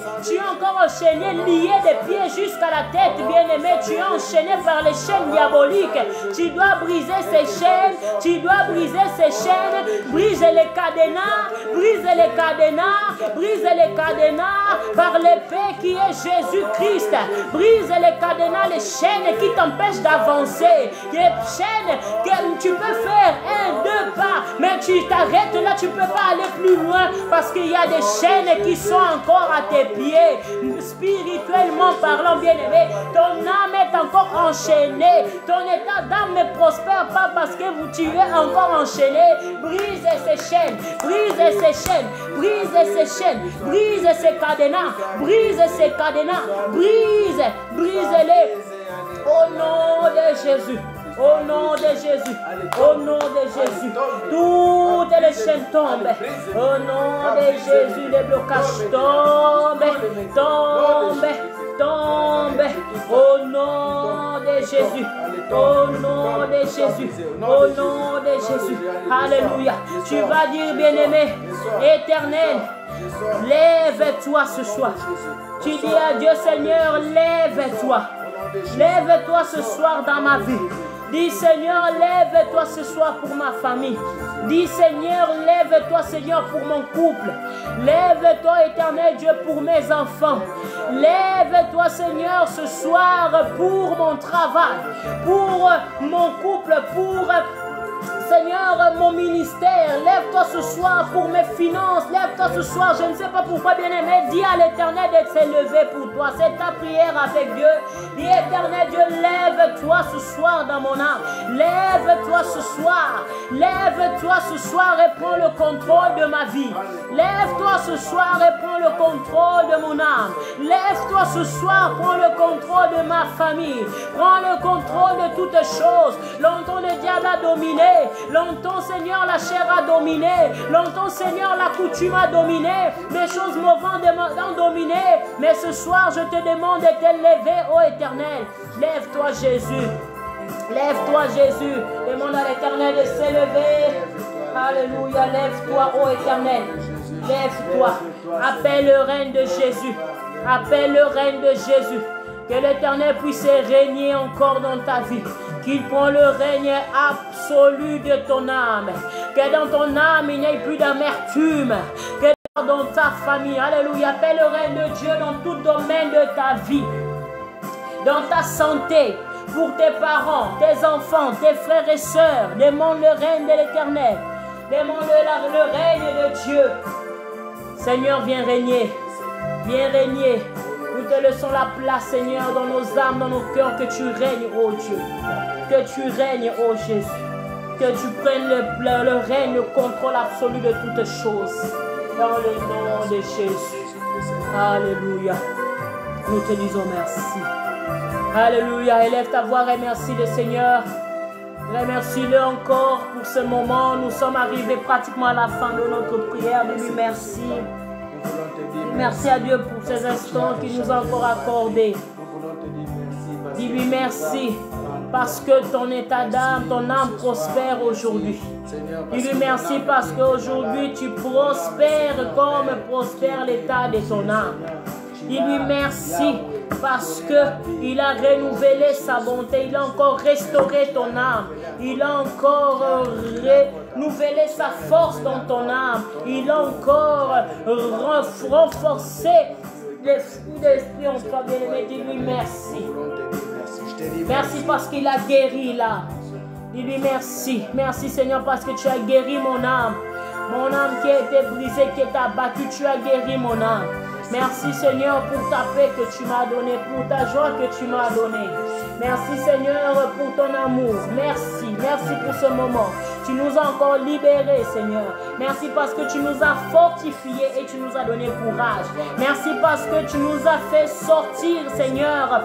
[SPEAKER 1] lié des pieds jusqu'à la tête, bien-aimé, tu es enchaîné par les chaînes diaboliques. Tu dois briser ces chaînes, tu dois briser ces chaînes, brise les cadenas, brise les cadenas, brise les cadenas par l'épée qui est Jésus-Christ. Brise les cadenas, les chaînes qui t'empêchent d'avancer, les chaînes que tu peux faire 1, 2 pas, mais tu t'arrêtes là, tu ne peux pas aller plus loin parce qu'il y a des chaînes qui sont encore à tes pieds. Spirituellement parlant, bien-aimé, ton âme est encore enchaînée, ton état d'âme ne prospère pas parce que tu es encore enchaîné. Brise ces chaînes, brise ces chaînes, brise ces chaînes, brise ces cadenas, brise ces cadenas, brise-les. Au nom de Jésus, au nom de Jésus, au nom de Jésus, toutes les chaînes tombent. Au nom de Jésus, les blocages tombent. Au nom de Jésus, au nom de Jésus, au nom de Jésus. Alléluia. Tu vas dire, bien-aimé, Éternel, lève-toi ce soir. Tu dis à Dieu, Seigneur, lève-toi. Lève-toi ce soir dans ma vie. Dis, Seigneur, lève-toi ce soir pour ma famille. Dis, Seigneur, lève-toi, Seigneur, pour mon couple. Lève-toi, Éternel Dieu, pour mes enfants. Lève-toi, Seigneur, ce soir pour mon travail, pour mon couple, pour... Seigneur, mon ministère, lève-toi ce soir pour mes finances, lève-toi ce soir, je ne sais pas pourquoi, bien-aimé, dis à l'Éternel d'être s'élever pour toi, c'est ta prière avec Dieu. Dis, Éternel Dieu, lève-toi ce soir dans mon âme, lève-toi ce soir et prends le contrôle de ma vie, lève-toi ce soir et prends le contrôle de mon âme, lève-toi ce soir, prends le contrôle de ma famille, prends le contrôle de toutes choses. Longtemps le diable a dominé, longtemps, Seigneur, la chair a dominé. Longtemps, Seigneur, la coutume a dominé. Les choses mauvaises ont dominé. Mais ce soir, je te demande de t'élever, ô Éternel. Lève-toi, Jésus. Lève-toi, Jésus. Demande à l'Éternel de s'élever. Alléluia. Lève-toi, ô Éternel. Lève-toi. Appelle le règne de Jésus. Appelle le règne de Jésus. Que l'Éternel puisse régner encore dans ta vie. Qu'il prend le règne absolu de ton âme. Que dans ton âme, il n'y ait plus d'amertume. Que dans ta famille, alléluia, appelle le règne de Dieu dans tout domaine de ta vie. Dans ta santé, pour tes parents, tes enfants, tes frères et sœurs. Demande le règne de l'Éternel. Demande le règne de Dieu. Seigneur, viens régner. Viens régner. Nous te laissons la place, Seigneur, dans nos âmes, dans nos cœurs, que tu règnes, ô Dieu. Que tu règnes, ô Jésus. Que tu prennes le règne, le contrôle absolu de toutes choses. Dans le nom de Jésus. Alléluia. Nous te disons merci. Alléluia. Élève ta voix, remercie le Seigneur. Remercie-le encore pour ce moment. Nous sommes arrivés pratiquement à la fin de notre prière. Dis-lui merci. Merci à Dieu pour ces instants qu'il nous a encore accordés. Dis-lui merci parce que ton état d'âme, ton âme prospère aujourd'hui. Dis-lui merci parce qu'aujourd'hui tu prospères comme prospère l'état de ton âme. Dis-lui merci parce qu'il a renouvelé sa bonté, il a encore restauré ton âme, il a encore renouvelé sa force dans ton âme, il a encore renforcé l'esprit d'esprit en toi, bien-aimé. Dis-lui merci. Merci parce qu'il a guéri l'âme. Dis-lui merci. Merci Seigneur parce que tu as guéri mon âme. Mon âme qui a été brisée, qui est abattue, tu as guéri mon âme. Merci Seigneur pour ta paix que tu m'as donnée, pour ta joie que tu m'as donnée. Merci Seigneur pour ton amour. Merci, merci pour ce moment. Tu nous as encore libérés Seigneur. Merci parce que tu nous as fortifiés et tu nous as donné courage. Merci parce que tu nous as fait sortir Seigneur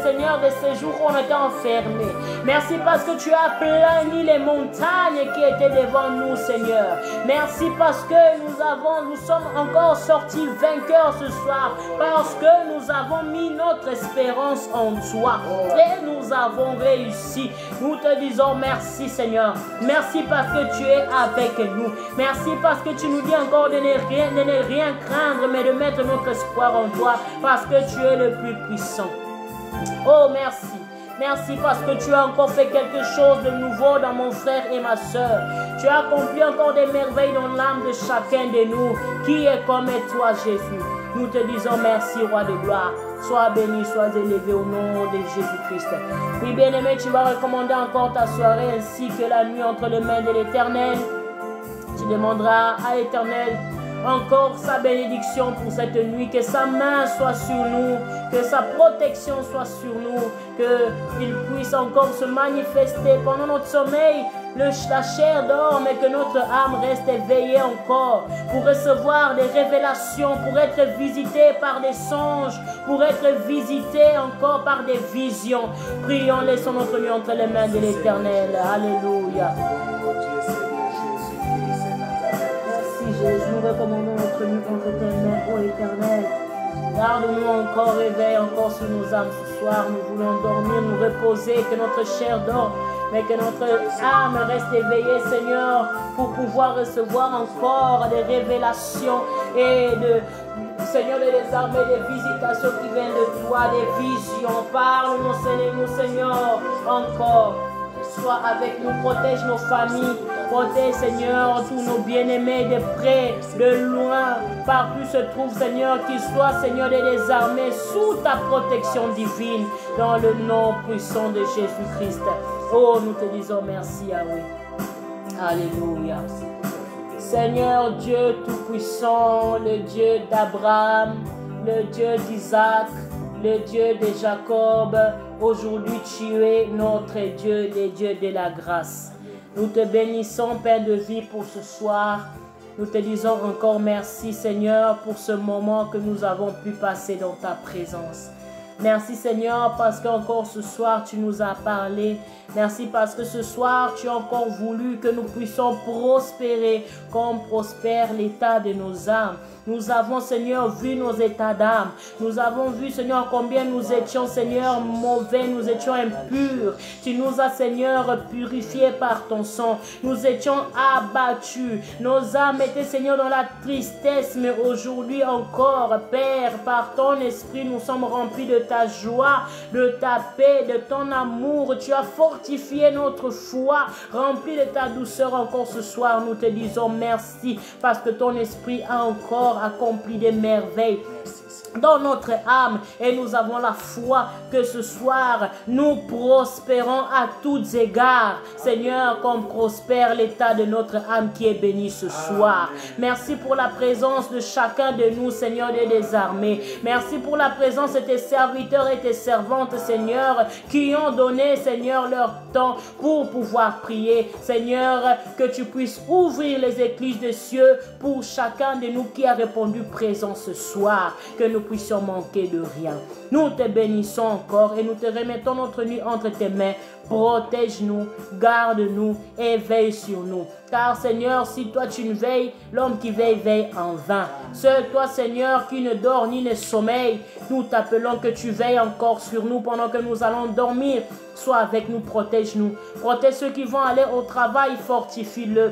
[SPEAKER 1] Seigneur de ces jours où on était enfermés. Merci parce que tu as plani les montagnes qui étaient devant nous Seigneur. Merci parce que nous sommes encore sortis vainqueurs ce soir parce que nous avons mis notre espérance en toi et nous avons réussi. Nous te disons merci Seigneur. Merci parce que tu es avec nous. Merci parce que tu nous dis encore de ne rien craindre mais de mettre notre espoir en toi parce que tu es le plus puissant. Oh merci. Merci parce que tu as encore fait quelque chose de nouveau dans mon frère et ma soeur. Tu as accompli encore des merveilles dans l'âme de chacun de nous qui est comme toi Jésus. Nous te disons merci roi de gloire. Sois béni, sois élevé au nom de Jésus-Christ. Oui bien-aimé, tu vas recommander encore ta soirée ainsi que la nuit entre les mains de l'Éternel. Tu demanderas à l'Éternel encore sa bénédiction pour cette nuit, que sa main soit sur nous, que sa protection soit sur nous, qu'il puisse encore se manifester pendant notre sommeil. La chair dort, mais que notre âme reste éveillée encore pour recevoir des révélations, pour être visité par des songes, pour être visité encore par des visions. Prions, laissons notre nuit entre les mains de l'Éternel. Alléluia. Jésus, nous recommandons notre nuit entre tes mains, ô Éternel. Garde-nous encore, réveille encore sur nos âmes ce soir. Nous voulons dormir, nous reposer, que notre chair dort, mais que notre âme reste éveillée, Seigneur, pour pouvoir recevoir encore des révélations et Seigneur, de désarmer, des visitations qui viennent de toi, des visions. Parle-nous, Seigneur, encore. Sois avec nous, protège nos familles, protège Seigneur tous nos bien-aimés de près, de loin, partout se trouve Seigneur, qu'ils soient Seigneur des armées sous ta protection divine, dans le nom puissant de Jésus-Christ. Oh, nous te disons merci, Yahweh. Alléluia. Seigneur Dieu Tout-Puissant, le Dieu d'Abraham, le Dieu d'Isaac, le Dieu de Jacob, aujourd'hui tu es notre Dieu, le Dieu de la grâce. Nous te bénissons, Père de vie, pour ce soir. Nous te disons encore merci, Seigneur, pour ce moment que nous avons pu passer dans ta présence. Merci, Seigneur, parce qu'encore ce soir, tu nous as parlé. Merci parce que ce soir, tu as encore voulu que nous puissions prospérer comme prospère l'état de nos âmes. Nous avons, Seigneur, vu nos états d'âme. Nous avons vu, Seigneur, combien nous étions, Seigneur, mauvais, nous étions impurs. Tu nous as, Seigneur, purifiés par ton sang. Nous étions abattus. Nos âmes étaient, Seigneur, dans la tristesse. Mais aujourd'hui encore, Père, par ton esprit, nous sommes remplis de ta joie, de ta paix, de ton amour. Tu as fortifié notre foi, rempli de ta douceur encore ce soir. Nous te disons merci parce que ton esprit a encore accompli des merveilles dans notre âme et nous avons la foi que ce soir nous prospérons à tous égards, Seigneur, comme prospère l'état de notre âme qui est béni ce soir. Merci pour la présence de chacun de nous, Seigneur des armées. Merci pour la présence de tes serviteurs et tes servantes, Seigneur, qui ont donné, Seigneur, leur temps pour pouvoir prier. Seigneur, que tu puisses ouvrir les écluses des cieux pour chacun de nous qui a répondu présent ce soir, que nous puissions manquer de rien. Nous te bénissons encore et nous te remettons notre nuit entre tes mains. Protège-nous, garde-nous et veille sur nous. Car Seigneur, si toi tu ne veilles, l'homme qui veille, veille en vain. Seul toi Seigneur qui ne dors ni ne sommeille, nous t'appelons que tu veilles encore sur nous pendant que nous allons dormir. Sois avec nous, protège-nous. Protège ceux qui vont aller au travail, fortifie-le.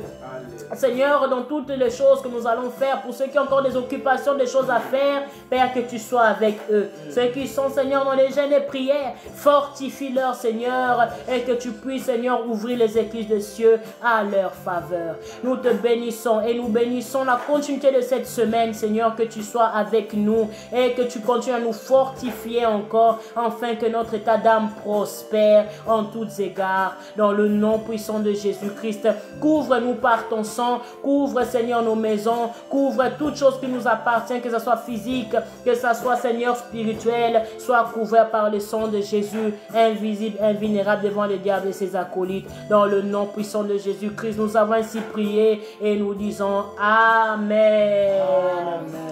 [SPEAKER 1] Seigneur, dans toutes les choses que nous allons faire, pour ceux qui ont encore des occupations, des choses à faire, Père, que tu sois avec eux. Ceux qui sont, Seigneur, dans les jeûnes et prières, fortifie-leur, Seigneur, et que tu puisses, Seigneur, ouvrir les écluses des cieux à leur faveur. Nous te bénissons et nous bénissons la continuité de cette semaine, Seigneur, que tu sois avec nous et que tu continues à nous fortifier encore, afin que notre état d'âme prospère en tous égards. Dans le nom puissant de Jésus-Christ, couvre-nous par ton sang, couvre, Seigneur, nos maisons, couvre toute chose qui nous appartient, que ce soit physique, que ce soit, Seigneur, spirituel, soit couvert par le sang de Jésus, invisible, invulnérable devant le diable et ses acolytes. Dans le nom puissant de Jésus-Christ, nous avons ainsi prié et nous disons Amen.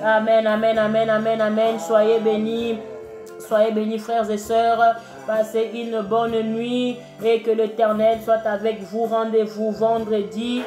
[SPEAKER 1] Amen, amen, amen, amen, amen. Soyez bénis. Soyez bénis, frères et sœurs. Passez une bonne nuit et que l'Éternel soit avec vous. Rendez-vous vendredi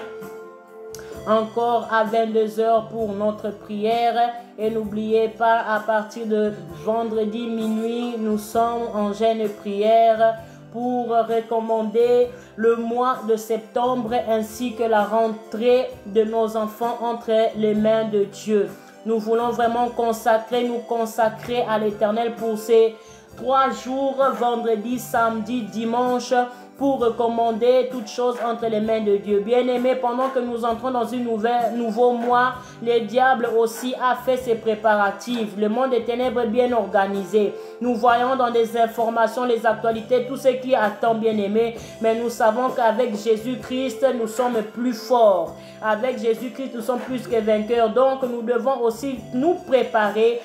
[SPEAKER 1] encore à 22h pour notre prière. Et n'oubliez pas, à partir de vendredi minuit, nous sommes en jeûne et prière pour recommander le mois de septembre ainsi que la rentrée de nos enfants entre les mains de Dieu. Nous voulons vraiment nous consacrer à l'Éternel pour ces 3 jours, vendredi, samedi, dimanche, pour recommander toutes choses entre les mains de Dieu. Bien-aimés, pendant que nous entrons dans un nouveau mois, le diable aussi a fait ses préparatifs. Le monde des ténèbres est bien organisé. Nous voyons dans des informations, les actualités, tout ce qui attend, bien-aimés. Mais nous savons qu'avec Jésus-Christ, nous sommes plus forts. Avec Jésus-Christ, nous sommes plus que vainqueurs. Donc, nous devons aussi nous préparer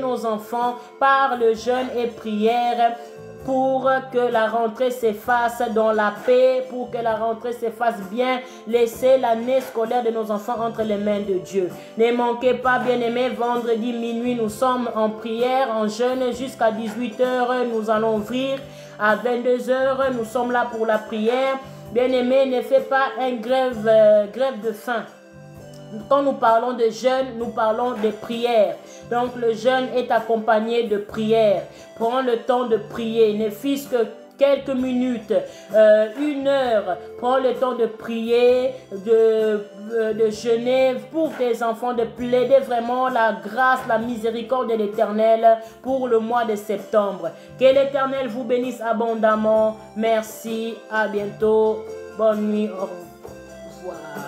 [SPEAKER 1] nos enfants par le jeûne et prière, pour que la rentrée s'efface dans la paix, pour que la rentrée s'efface bien. Laissez l'année scolaire de nos enfants entre les mains de Dieu. Ne manquez pas, bien-aimés, vendredi minuit, nous sommes en prière, en jeûne jusqu'à 18h. Nous allons ouvrir à 22h. Nous sommes là pour la prière. Bien-aimés, ne faites pas une grève de faim. Quand nous parlons de jeûne, nous parlons de prière. Donc le jeûne est accompagné de prière. Prends le temps de prier, ne fût-ce que quelques minutes, 1 heure. Prends le temps de prier, de jeûner pour tes enfants, de plaider vraiment la grâce, la miséricorde de l'Éternel pour le mois de septembre. Que l'Éternel vous bénisse abondamment. Merci, à bientôt. Bonne nuit, au revoir.